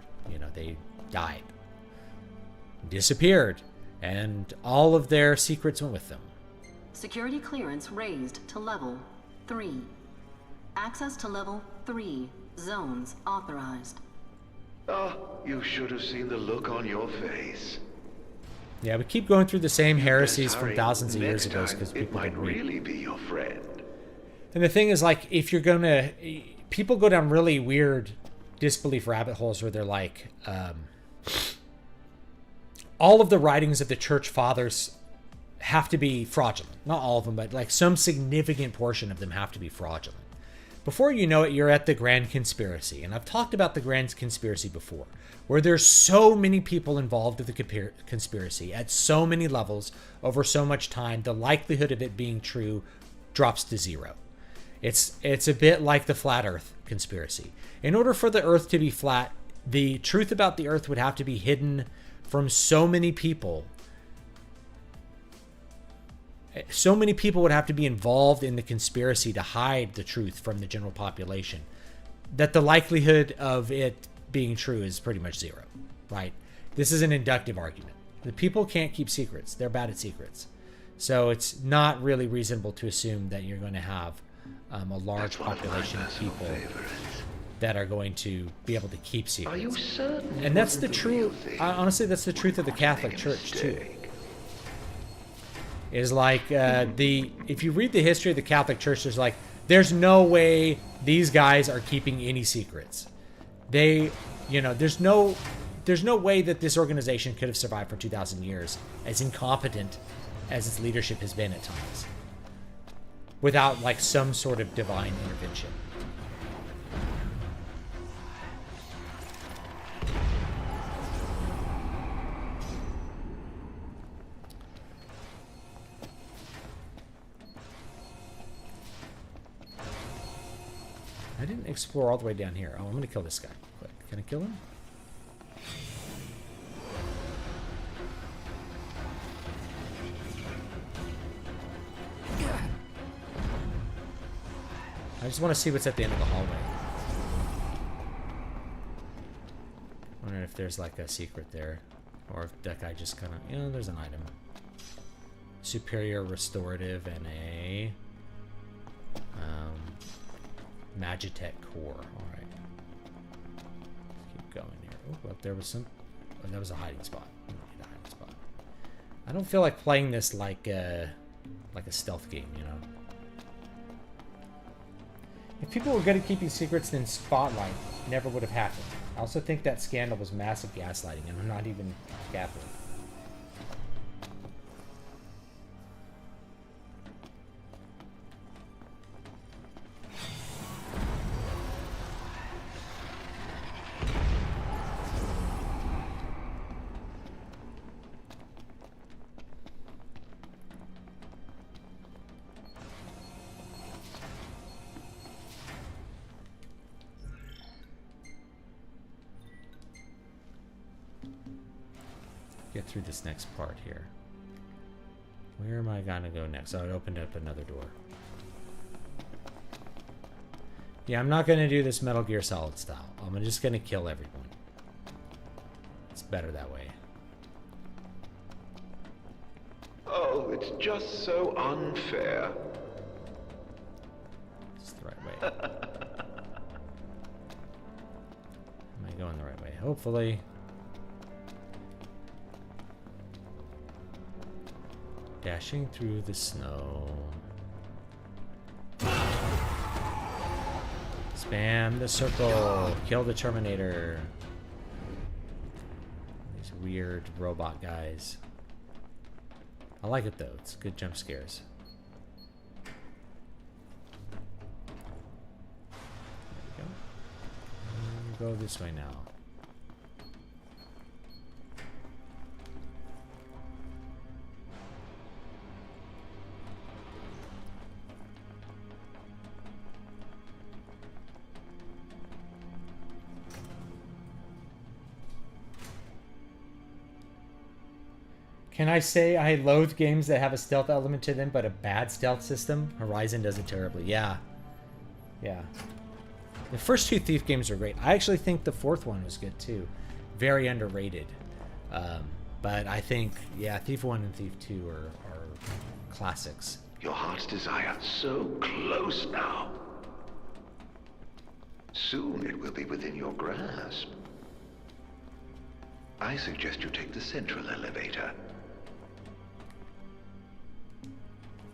They died, disappeared, and all of their secrets went with them. Security clearance raised to level 3. Access to level 3 zones authorized. Oh, you should have seen the look on your face. Yeah, we keep going through the same heresies from thousands of years ago because people might really be your friend. And the thing is, like, if you're gonna, people go down really weird disbelief rabbit holes where they're like, all of the writings of the church fathers have to be fraudulent. Not all of them, but like some significant portion of them have to be fraudulent. Before you know it, you're at the Grand Conspiracy. And I've talked about the Grand Conspiracy before, where there's so many people involved with the conspiracy at so many levels over so much time, the likelihood of it being true drops to zero. It's a bit like the flat Earth conspiracy. In order for the Earth to be flat, the truth about the Earth would have to be hidden from so many people. So many people would have to be involved in the conspiracy to hide the truth from the general population that the likelihood of it being true is pretty much zero, right? This is an inductive argument. The people can't keep secrets. They're bad at secrets. So it's not really reasonable to assume that you're going to have a large population of people that are going to be able to keep secrets. Are you certain? And that's the truth. Honestly, that's the truth of the Catholic Church too. Is like if you read the history of the Catholic Church, there's no way these guys are keeping any secrets. There's no way that this organization could have survived for 2,000 years, as incompetent as its leadership has been at times, without like some sort of divine intervention. I didn't explore all the way down here. Oh, I'm going to kill this guy. Quick. Can I kill him? I just want to see what's at the end of the hallway. Wondering if there's like a secret there. Or if that guy just kind of... You know, there's an item. Superior Restorative and a... Magitech Core. Alright. Keep going here. Oh, well, there was some... Oh, that was a hiding spot. I don't feel like playing this like a stealth game, you know? If people were good at keeping secrets, then Spotlight never would have happened. I also think that scandal was massive gaslighting, and I'm not even capping. Get through this next part here. Where am I gonna go next? Oh, it opened up another door. Yeah, I'm not gonna do this Metal Gear Solid style. I'm just gonna kill everyone. It's better that way. Oh, it's just so unfair. It's the right way. Am I going the right way? Hopefully. Dashing through the snow. Spam the circle. Kill the Terminator. These weird robot guys. I like it though. It's good jump scares. There we go. Go this way now. Can I say I loathe games that have a stealth element to them, but a bad stealth system? Horizon does it terribly. Yeah. Yeah. The first two Thief games are great. I actually think the fourth one was good, too. Very underrated. But I think, yeah, Thief 1 and Thief 2 are classics. Your heart's desire, so close now. Soon it will be within your grasp. I suggest you take the central elevator.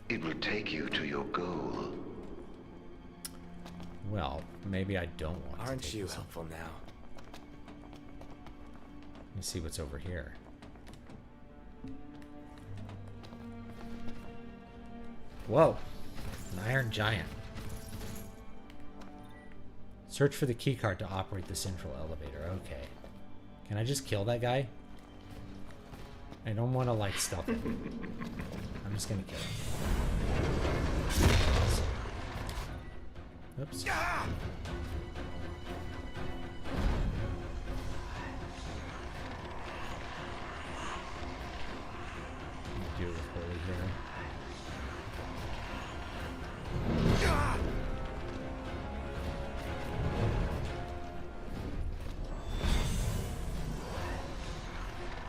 It will take you to your goal. Well, maybe I don't want to. Aren't you helpful now? Let me see what's over here. Whoa. An iron giant. Search for the keycard to operate the central elevator. Okay. Can I just kill that guy? I don't want to, like, stealth him. I'm just gonna kill him. Oops. Do it with holy here.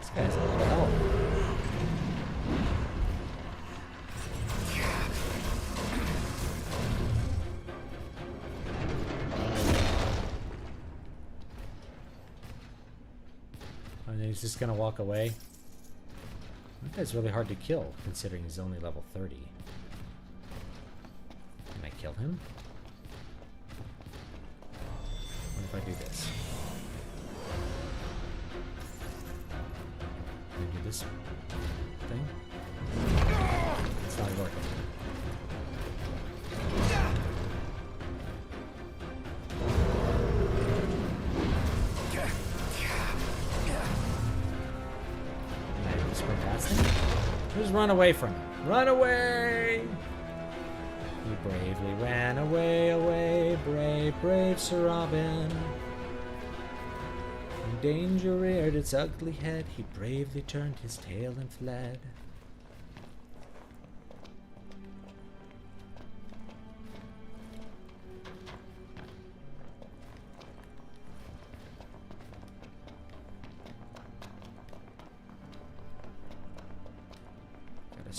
This guy's a lot of help. And he's just gonna walk away. That guy's really hard to kill, considering he's only level 30. Can I kill him? What if I do this? Can I do this thing? It's not working. Just run away from him. Run away! He bravely ran away, away, brave, brave Sir Robin. When danger reared its ugly head, he bravely turned his tail and fled.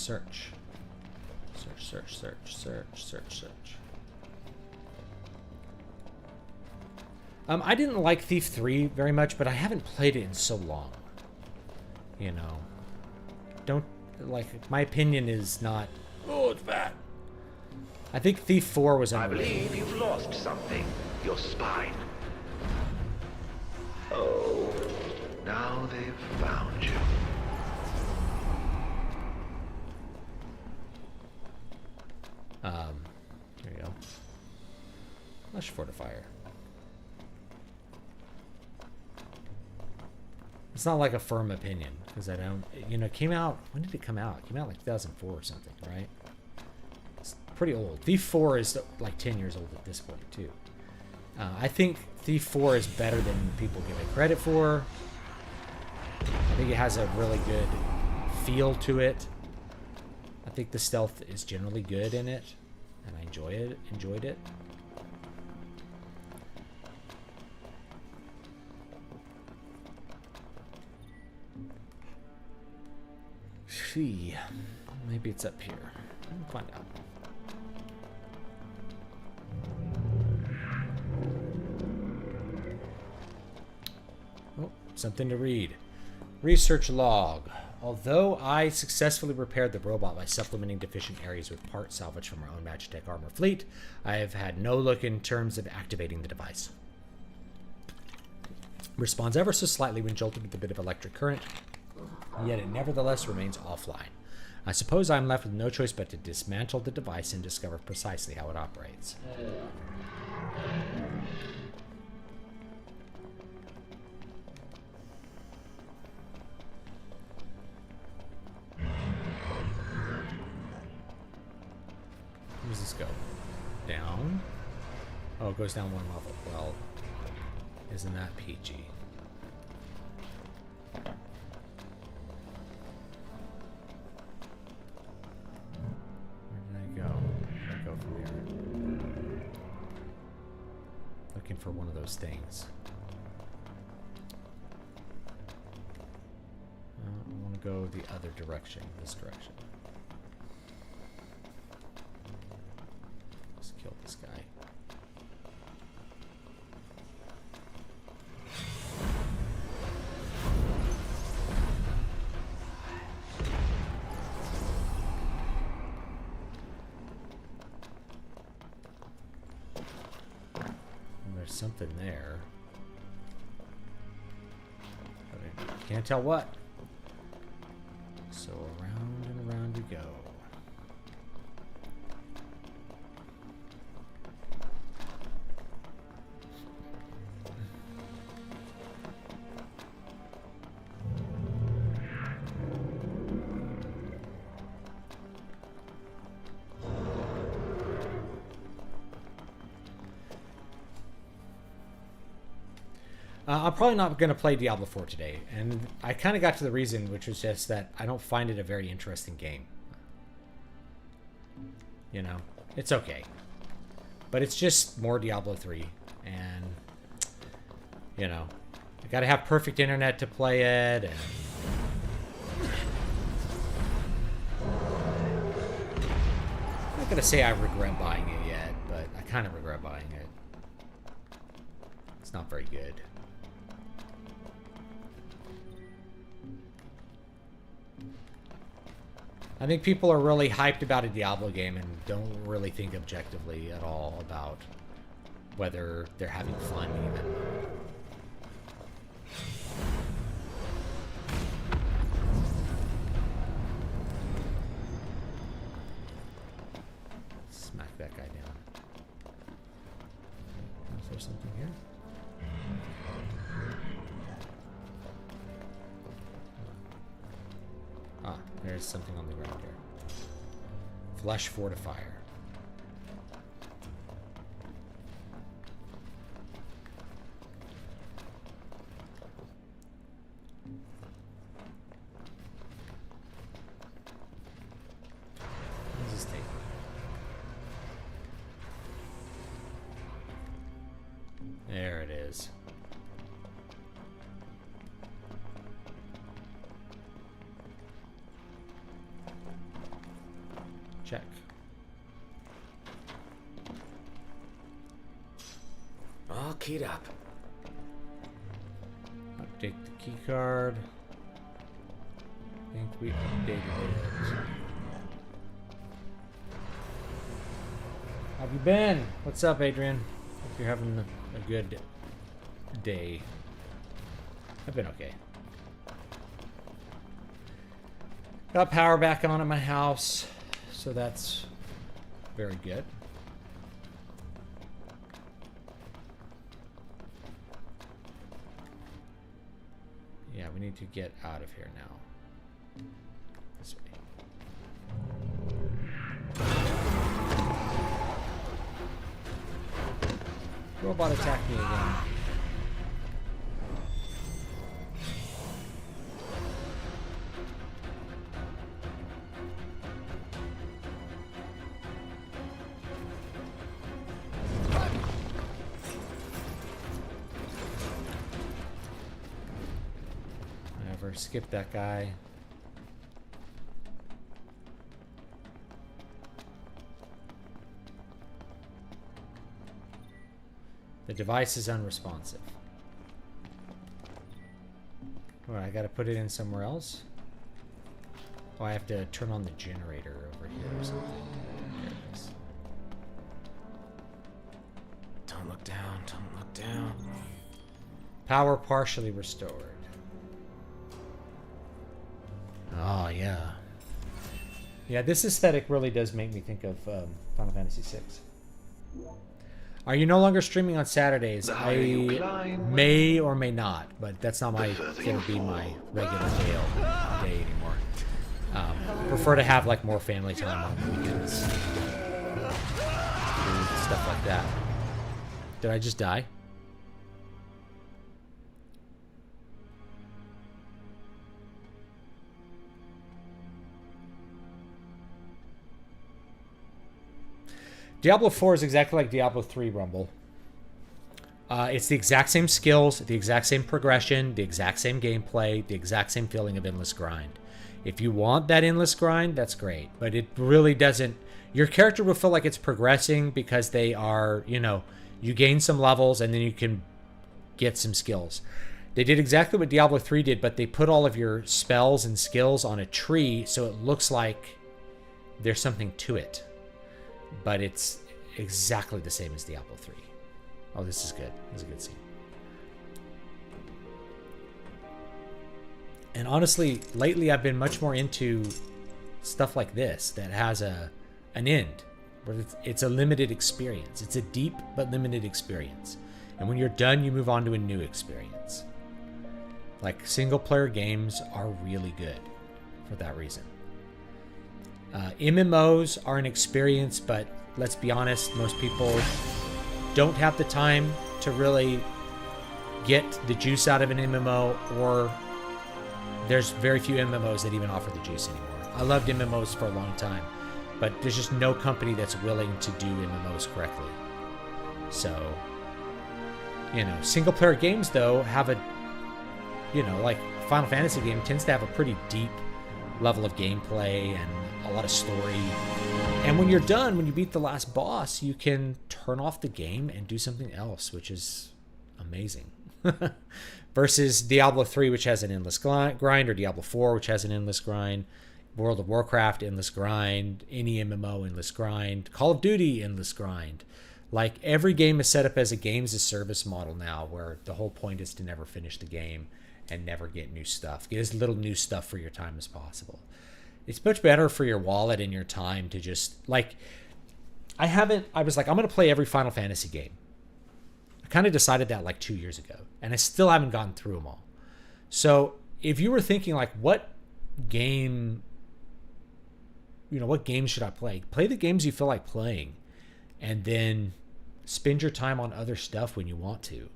search. Search. I didn't like Thief 3 very much, but I haven't played it in so long. You know. Don't, like, my opinion is not, oh, it's bad. I think Thief 4 was I believe you've lost something. Your spine. Oh, now they've found you. Here you go. Flesh fortifier. It's not like a firm opinion, because I don't, you know, it came out, when did it come out? It came out like 2004 or something, right? It's pretty old. Thief 4 is like 10 years old at this point, too. I think Thief 4 is better than people give it credit for. I think it has a really good feel to it. I think the stealth is generally good in it, and I enjoyed it. Maybe it's up here. We'll find out. Oh, something to read. Research log. Although I successfully repaired the robot by supplementing deficient areas with parts salvaged from our own Magitech armor fleet, I have had no luck in terms of activating the device. Responds ever so slightly when jolted with a bit of electric current, yet it nevertheless remains offline. I suppose I'm left with no choice but to dismantle the device and discover precisely how it operates. Where does this go? Down? Oh, it goes down one level. Well, isn't that PG? Go from here. Looking for one of those things. I want to go the other direction, this direction. Let's kill this guy. Something there. But I can't tell what. So around and around we go. I'm probably not going to play Diablo 4 today, and I kind of got to the reason, which was just that I don't find it a very interesting game. You know, it's okay. But it's just more Diablo 3, and, you know, I got to have perfect internet to play it, and... I'm not going to say I regret buying it yet, but I kind of regret buying it. It's not very good. I think people are really hyped about a Diablo game and don't really think objectively at all about whether they're having fun even. Smack that guy down. Is there something here? Ah, there's something on the ground here. Flesh fortifier. What does this take? There it is. Check. All keyed up. Update the key card. I think we updated it. How have you been? What's up, Adrian? Hope you're having a good day. I've been okay. Got power back on at my house, so that's very good. Yeah, we need to get out of here now. This way. Robot attacked me again. Skip that guy. The device is unresponsive. All right, I gotta put it in somewhere else. Oh, I have to turn on the generator over here or something. There it is. Don't look down, don't look down. Power partially restored. Oh, yeah. Yeah, this aesthetic really does make me think of Final Fantasy VI. Are you no longer streaming on Saturdays? I may or may not, but that's not going to be my regular day anymore. Prefer to have like more family time on weekends. Stuff like that. Did I just die? Diablo 4 is exactly like Diablo 3, Rumble. It's the exact same skills, the exact same progression, the exact same gameplay, the exact same feeling of endless grind. If you want that endless grind, that's great. But it really doesn't... Your character will feel like it's progressing because they are, you know, you gain some levels and then you can get some skills. They did exactly what Diablo 3 did, but they put all of your spells and skills on a tree so it looks like there's something to it. But it's exactly the same as Diablo 3. Oh, this is good. This is a good scene. And honestly, lately I've been much more into stuff like this that has an end. Where it's a limited experience. It's a deep but limited experience. And when you're done, you move on to a new experience. Like, single-player games are really good for that reason. MMOs are an experience, but let's be honest, most people don't have the time to really get the juice out of an MMO, or there's very few MMOs that even offer the juice anymore. I loved MMOs for a long time, but there's just no company that's willing to do MMOs correctly. So, you know, single-player games, though, have a, you know, like Final Fantasy game tends to have a pretty deep level of gameplay and a lot of story. And when you're done, when you beat the last boss, you can turn off the game and do something else, which is amazing. Versus Diablo 3, which has an endless grind, or Diablo 4, which has an endless grind, World of Warcraft, endless grind, any MMO, endless grind, Call of Duty, endless grind. Like, every game is set up as a games as service model now, where the whole point is to never finish the game and never get new stuff. Get as little new stuff for your time as possible. It's much better for your wallet and your time to just, like, I was like, I'm going to play every Final Fantasy game. I kind of decided that like 2 years ago, and I still haven't gotten through them all. So if you were thinking like, what game, you know, what games should I play? Play the games you feel like playing, and then spend your time on other stuff when you want to.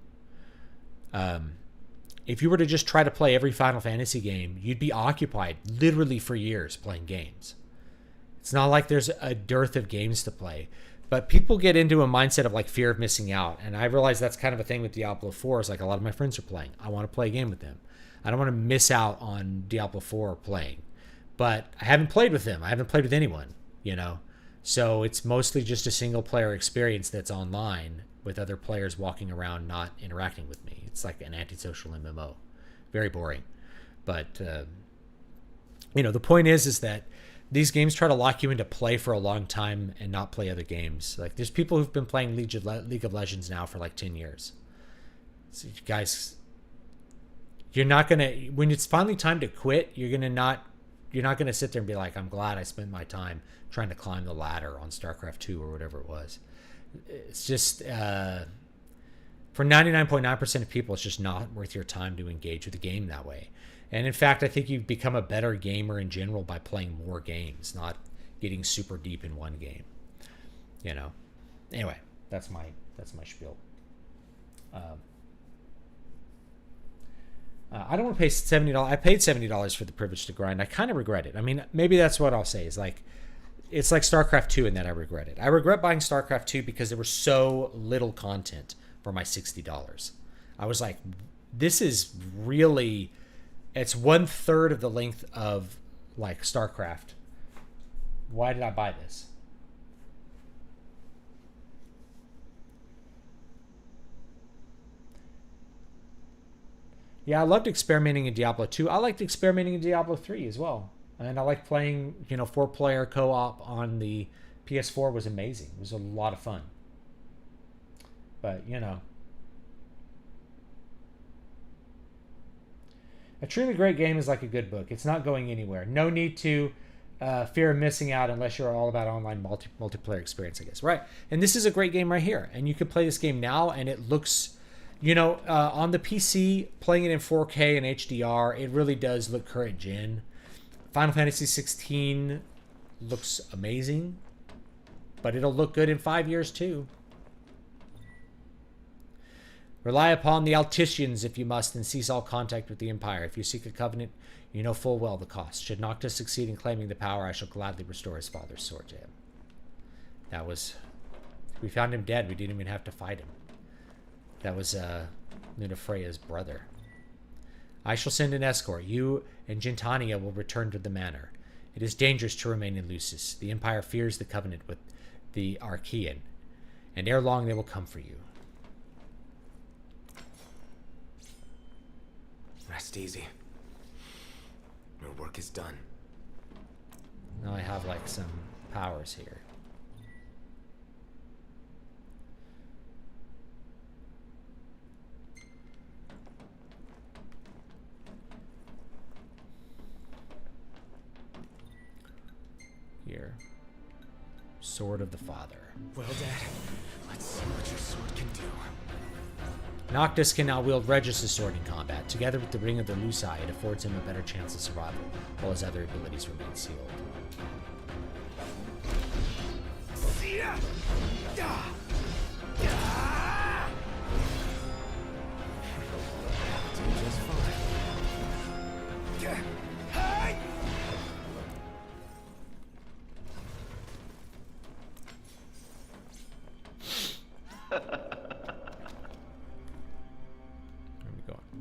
If you were to just try to play every Final Fantasy game, you'd be occupied literally for years playing games. It's not like there's a dearth of games to play, but people get into a mindset of like fear of missing out. And I realize that's kind of a thing with Diablo 4. Is like, a lot of my friends are playing. I want to play a game with them. I don't want to miss out on Diablo 4 playing, but I haven't played with them. I haven't played with anyone, you know? So it's mostly just a single player experience that's online with other players walking around not interacting with me. It's like an antisocial MMO. Very boring. But, you know, the point is that these games try to lock you into play for a long time and not play other games. Like, there's people who've been playing League of Legends now for like 10 years. So you guys, you're not going to, when it's finally time to quit, you're not going to sit there and be like, I'm glad I spent my time trying to climb the ladder on StarCraft 2 or whatever it was. It's just, for 99.9% of people, it's just not worth your time to engage with the game that way. And in fact, I think you've become a better gamer in general by playing more games, not getting super deep in one game. You know. Anyway, that's my spiel. I don't want to pay $70. I paid $70 for the privilege to grind. I kind of regret it. I mean, maybe that's what I'll say is like, it's like StarCraft 2 in that I regret it. I regret buying StarCraft 2 because there was so little content for my $60. I was like, this is really, it's 1/3 of the length of like StarCraft. Why did I buy this? Yeah, I loved experimenting in Diablo 2. I liked experimenting in Diablo 3 as well. And I like playing, 4-player co-op on the PS4 was amazing. It was a lot of fun. But, a truly great game is like a good book. It's not going anywhere. No need to fear of missing out unless you're all about online multiplayer experience, I guess. Right. And this is a great game right here. And you can play this game now, and it looks, on the PC, playing it in 4K and HDR, it really does look current gen. Final Fantasy 16 looks amazing, but it'll look good in 5 years too. Rely upon the Alticians if you must, and cease all contact with the Empire. If you seek a covenant, you know full well the cost. Should Noctis succeed in claiming the power, I shall gladly restore his father's sword to him. That was... We found him dead. We didn't even have to fight him. That was Luna Freya's brother. I shall send an escort. You and Gentania will return to the manor. It is dangerous to remain in Lucis. The Empire fears the covenant with the Archean, and ere long they will come for you. Rest easy. Your work is done. Now I have like some powers here. Here. Sword of the Father. Well, Dad, let's see what your sword can do. Noctis can now wield Regis' sword in combat. Together with the Ring of the Luci, it affords him a better chance of survival, while his other abilities remain sealed. Just fine.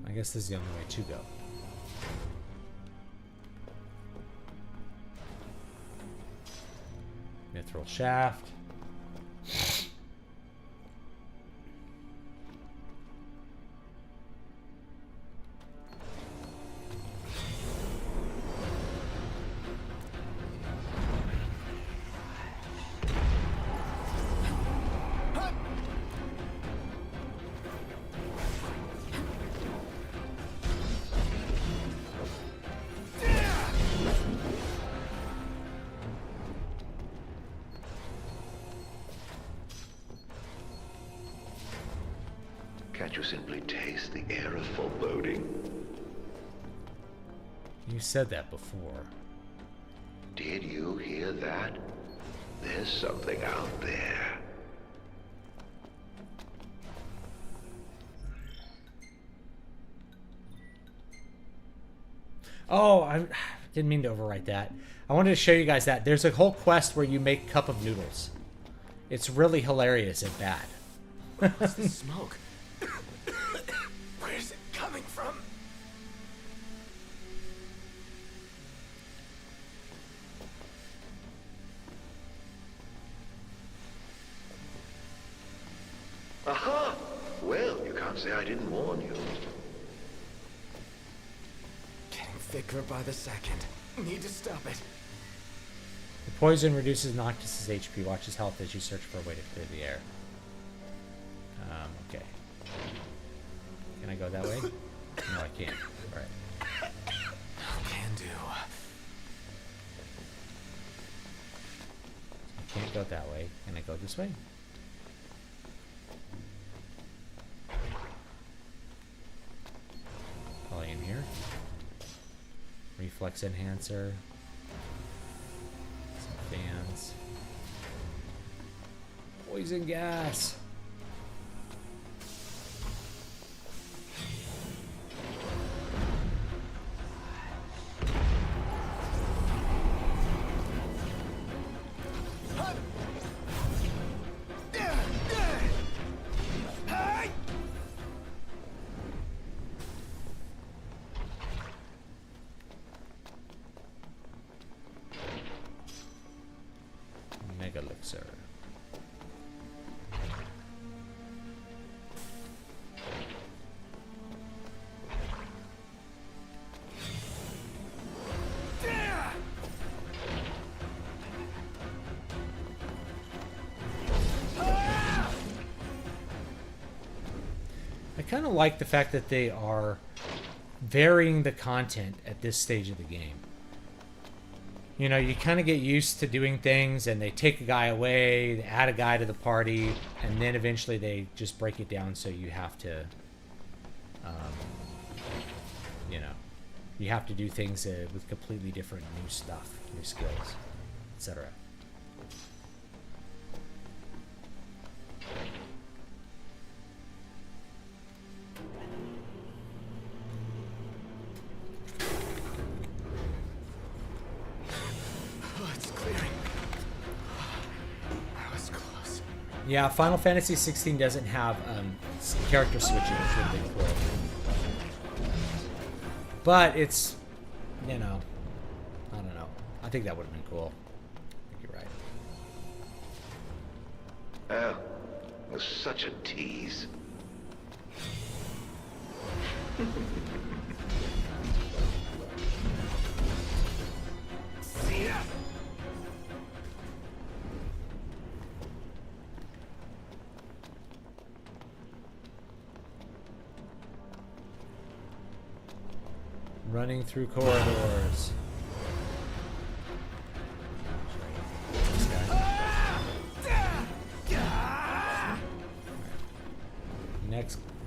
I guess this is the only way to go. Mithril shaft. Can't you simply taste the air of foreboding? You said that before. Did you hear that? There's something out there. Oh, I didn't mean to overwrite that. I wanted to show you guys that. There's a whole quest where you make cup of noodles. It's really hilarious and bad. What's the smoke? Where's it coming from? Can't say I didn't warn you. Getting thicker by the second. Need to stop it. The poison reduces Noctis's HP. Watch his health as you search for a way to clear the air. Okay. Can I go that way? No, I can't. Alright. Can do. I can't go that way. Can I go this way? Probably in here. Reflex enhancer. Some fans. Poison gas. Elixir. I kind of like the fact that they are varying the content at this stage of the game. You know, you kind of get used to doing things and they take a guy away, they add a guy to the party, and then eventually they just break it down so you have to, you know, you have to do things with completely different new stuff, new skills, etc. Yeah, Final Fantasy 16 doesn't have character switching, which would have been cool. But it's, you know, I don't know. I think that would have been cool. I think you're right. Oh, it was such a tease. Running through corridors. This guy.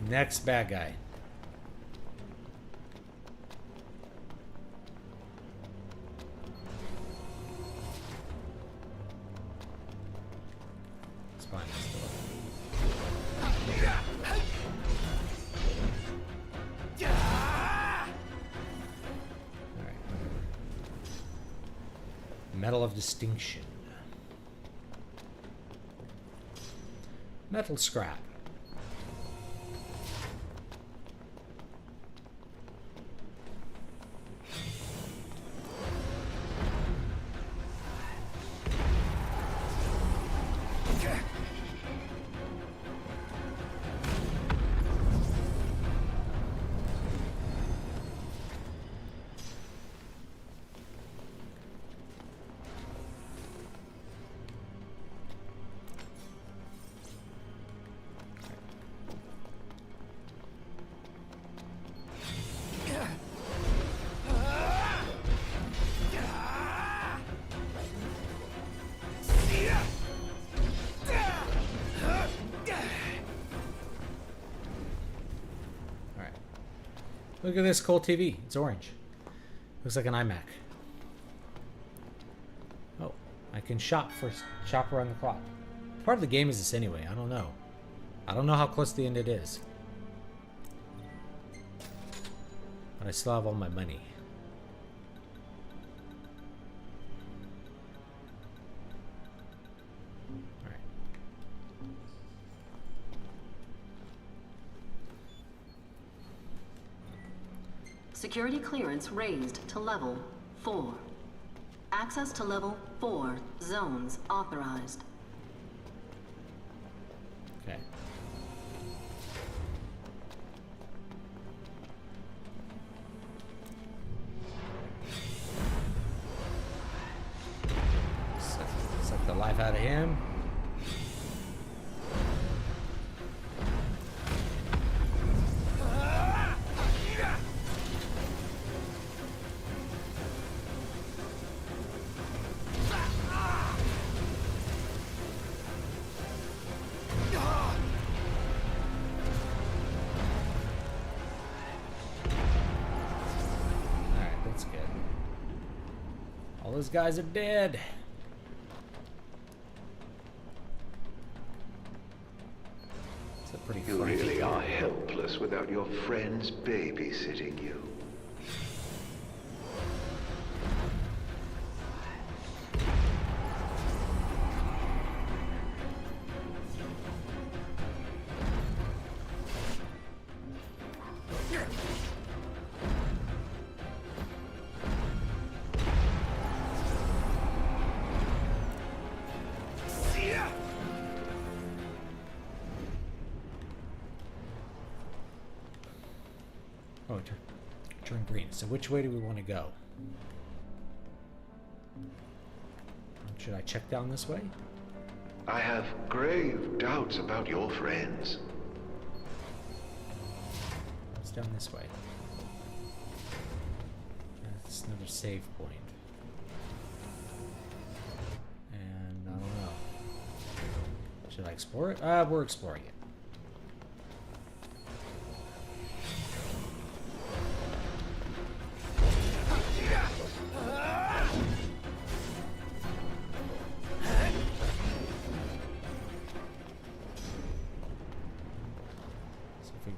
Next bad guy. It's fine. Medal of Distinction. Metal scrap. Look at this cool TV. It's orange. Looks like an iMac. Oh, I can shop around the clock. Part of the game is this anyway. I don't know. I don't know how close to the end it is. But I still have all my money. Security clearance raised to level 4. Access to level 4 zones authorized. Okay. the life out of him. All those guys are dead. It's a pretty You really are helpless without your friends babysitting you. Oh, turn green. So which way do we want to go? Should I check down this way? I have grave doubts about your friends. It's down this way. That's another save point. And I don't know. Should I explore it? We're exploring it.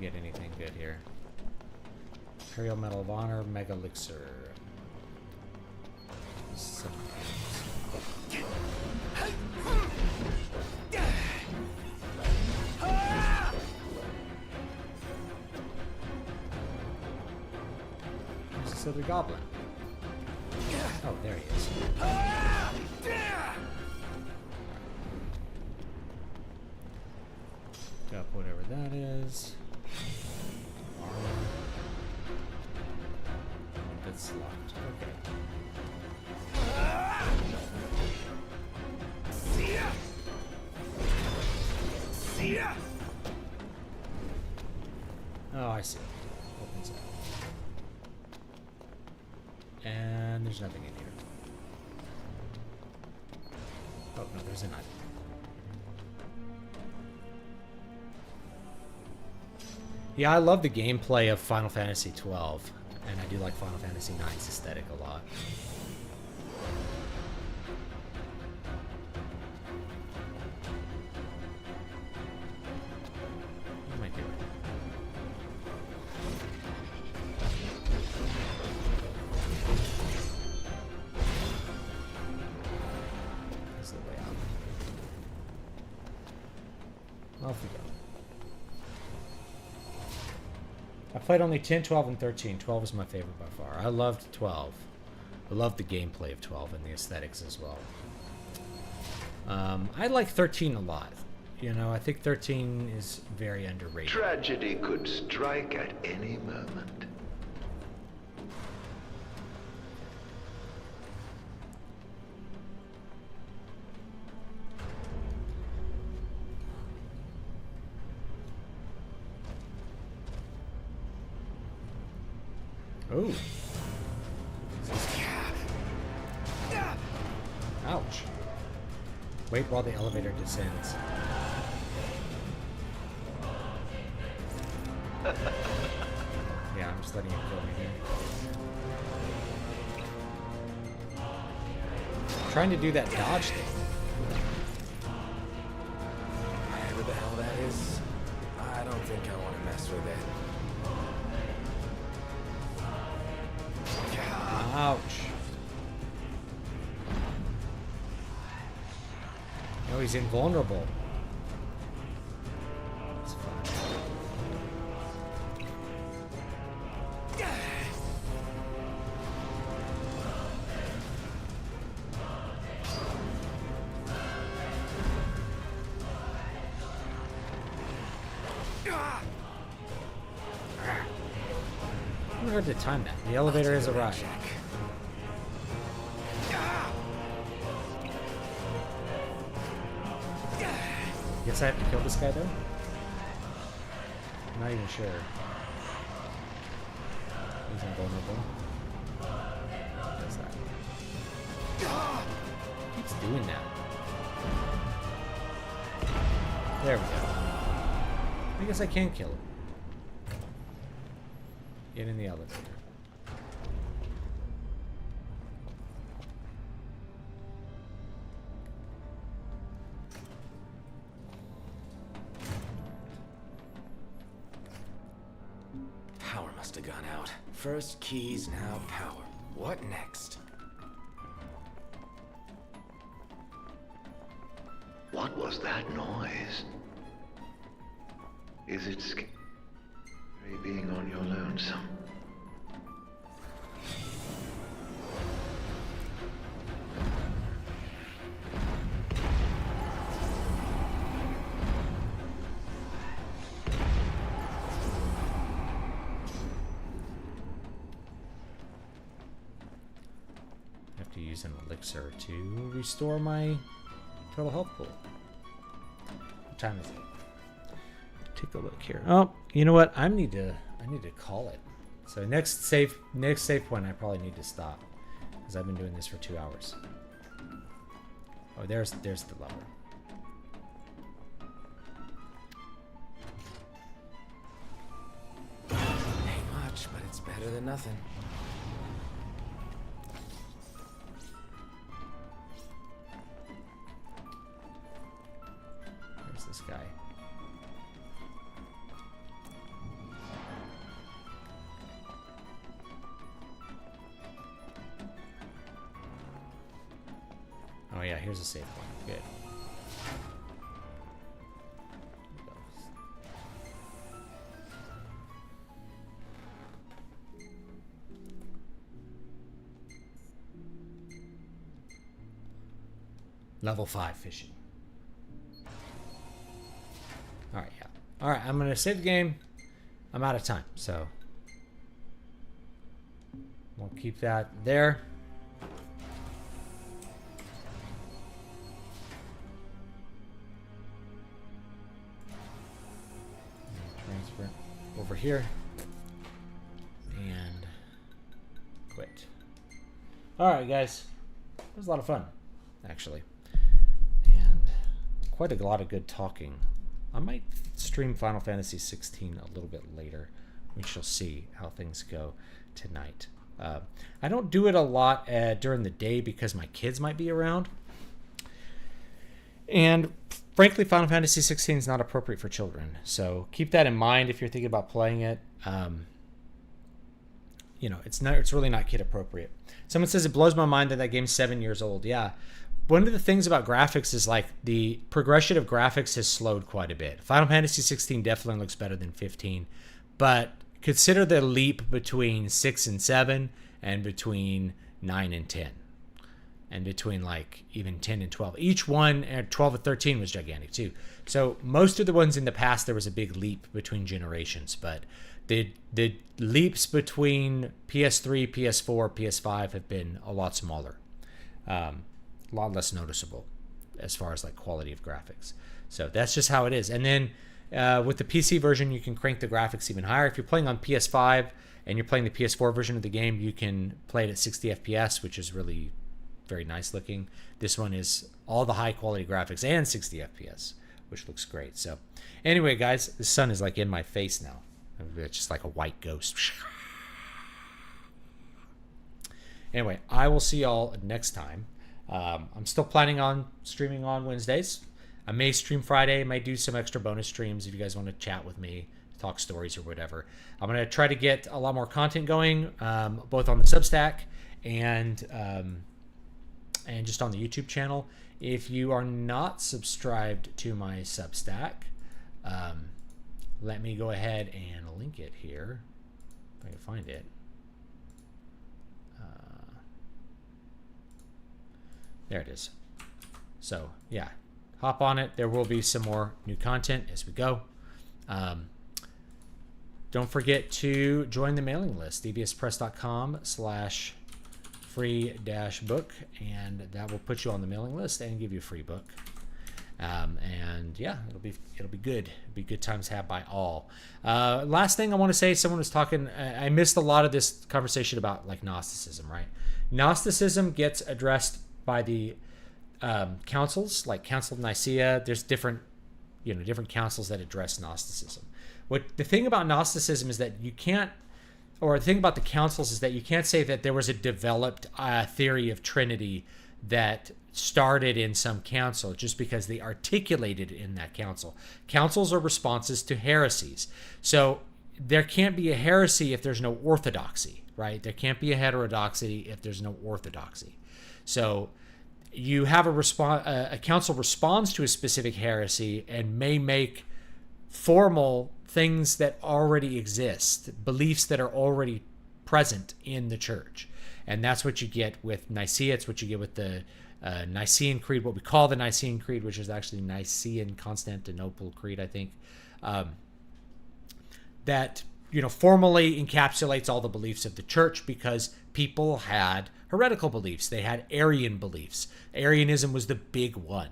Get anything good here. Imperial Medal of Honor, Mega Elixir. Where's this other goblin? Oh, there he is. Got whatever that is. That's locked. Okay. Oh, I see. Opens up. And there's nothing in here. Oh, no, there's an item. Yeah, I love the gameplay of Final Fantasy XII, and I do like Final Fantasy IX's aesthetic a lot. What am I doing? This is the way out. Off we go. I played only 10, 12, and 13. 12 is my favorite by far. I loved 12. I loved the gameplay of 12 and the aesthetics as well. I like 13 a lot. You know, I think 13 is very underrated. Tragedy could strike at any moment. Oh. Ouch. Wait while the elevator descends. Yeah, I'm just letting it kill me here. I'm trying to do that dodge thing. Whatever the hell that is, I don't think I want to mess with it. Ouch. No, he's invulnerable. That's fine. I heard to time that. The elevator has arrived. I guess I have to kill this guy though? I'm not even sure. He's invulnerable. Does that? Keeps doing that. There we go. I guess I can kill him. Get in the elevator. Power must have gone out. First keys, now power. What next? What was that noise? Is it scary being on your lonesome? I have to use an elixir to restore my total health pool. What time is it? Take a look here. Oh, you know what? I need to call it. So next save point, I probably need to stop because I've been doing this for 2 hours. Oh, there's the lever. Ain't much, but it's better than nothing. Where's this guy? Oh yeah, here's a save point. Good. Level 5 fishing. Alright, yeah. Alright, I'm gonna save the game. I'm out of time, so we'll keep that there. Transfer over here and quit. Alright, guys. It was a lot of fun, actually. And quite a lot of good talking. I might stream Final Fantasy 16 a little bit later. We shall see how things go tonight. I don't do it a lot during the day because my kids might be around. And frankly, Final Fantasy 16 is not appropriate for children. So keep that in mind if you're thinking about playing it. You know, it's really not kid appropriate. Someone says it blows my mind that game's 7 years old. Yeah. One of the things about graphics is like the progression of graphics has slowed quite a bit. Final Fantasy 16 definitely looks better than 15, but consider the leap between 6 and 7 and between 9 and 10 and between like even 10 and 12. Each one, 12 and 13 was gigantic too. So most of the ones in the past, there was a big leap between generations, but the leaps between PS3, PS4, PS5 have been a lot smaller. A lot less noticeable as far as like quality of graphics. So that's just how it is. And then with the PC version, you can crank the graphics even higher. If you're playing on PS5 and you're playing the PS4 version of the game, you can play it at 60 FPS, which is really very nice looking. This one is all the high quality graphics and 60 FPS, which looks great. So anyway, guys, the sun is like in my face now. It's just like a white ghost. Anyway, I will see y'all next time. I'm still planning on streaming on Wednesdays. I may stream Friday, might do some extra bonus streams if you guys want to chat with me, talk stories or whatever. I'm going to try to get a lot more content going, both on the Substack and just on the YouTube channel. If you are not subscribed to my Substack, let me go ahead and link it here if I can find it. There it is. So yeah, hop on it. There will be some more new content as we go. Don't forget to join the mailing list, dbspress.com/free-book, and that will put you on the mailing list and give you a free book. And yeah, it'll be good. It'll be good times had by all. Last thing I want to say, someone was talking. I missed a lot of this conversation about like Gnosticism, right? Gnosticism gets addressed by the councils, like Council of Nicaea. There's different councils that address Gnosticism. The thing about Gnosticism is that you can't, or the thing about the councils is that you can't say that there was a developed theory of Trinity that started in some council just because they articulated it in that council. Councils are responses to heresies. So there can't be a heresy if there's no orthodoxy, right? There can't be a heterodoxy if there's no orthodoxy. So you have a council responds to a specific heresy and may make formal things that already exist, beliefs that are already present in the church. And that's what you get with Nicaea. It's what you get with the Nicene Creed, what we call the Nicene Creed, which is actually Nicene Constantinople Creed, I think. That, formally encapsulates all the beliefs of the church because people had heretical beliefs. They had Arian beliefs. Arianism was the big one,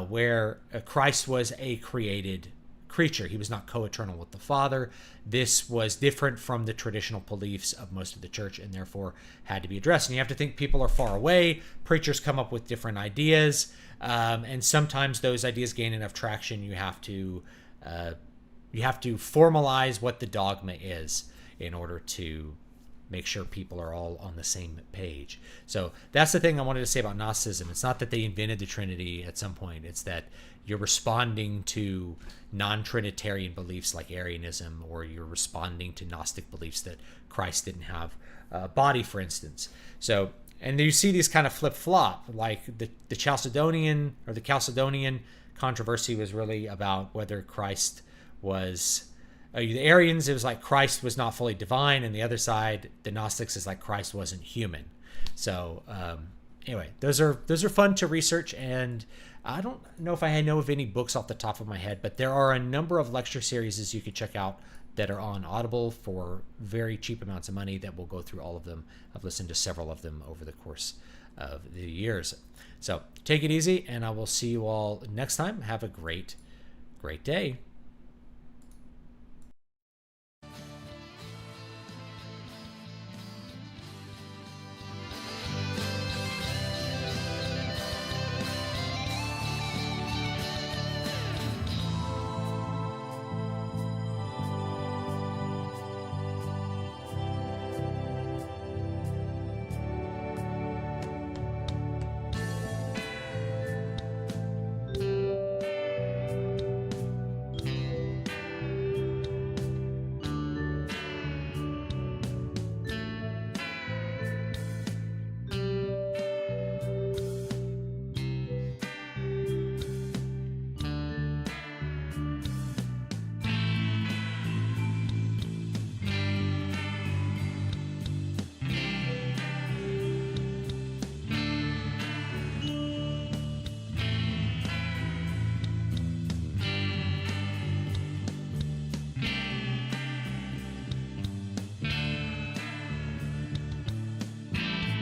where Christ was a created creature. He was not co-eternal with the Father. This was different from the traditional beliefs of most of the church and therefore had to be addressed. And you have to think people are far away. Preachers come up with different ideas. And sometimes those ideas gain enough traction. You have to formalize what the dogma is in order to make sure people are all on the same page. So that's the thing I wanted to say about Gnosticism. It's not that they invented the Trinity at some point. It's that you're responding to non-Trinitarian beliefs like Arianism, or you're responding to Gnostic beliefs that Christ didn't have a body, for instance. So, and you see these kind of flip-flop, like the Chalcedonian controversy was really about whether Christ was... the Arians, it was like Christ was not fully divine, and the other side, the Gnostics, is like Christ wasn't human. So anyway, those are fun to research, and I don't know if I know of any books off the top of my head, but there are a number of lecture series you could check out that are on Audible for very cheap amounts of money that will go through all of them. I've listened to several of them over the course of the years. So take it easy, and I will see you all next time. Have a great day.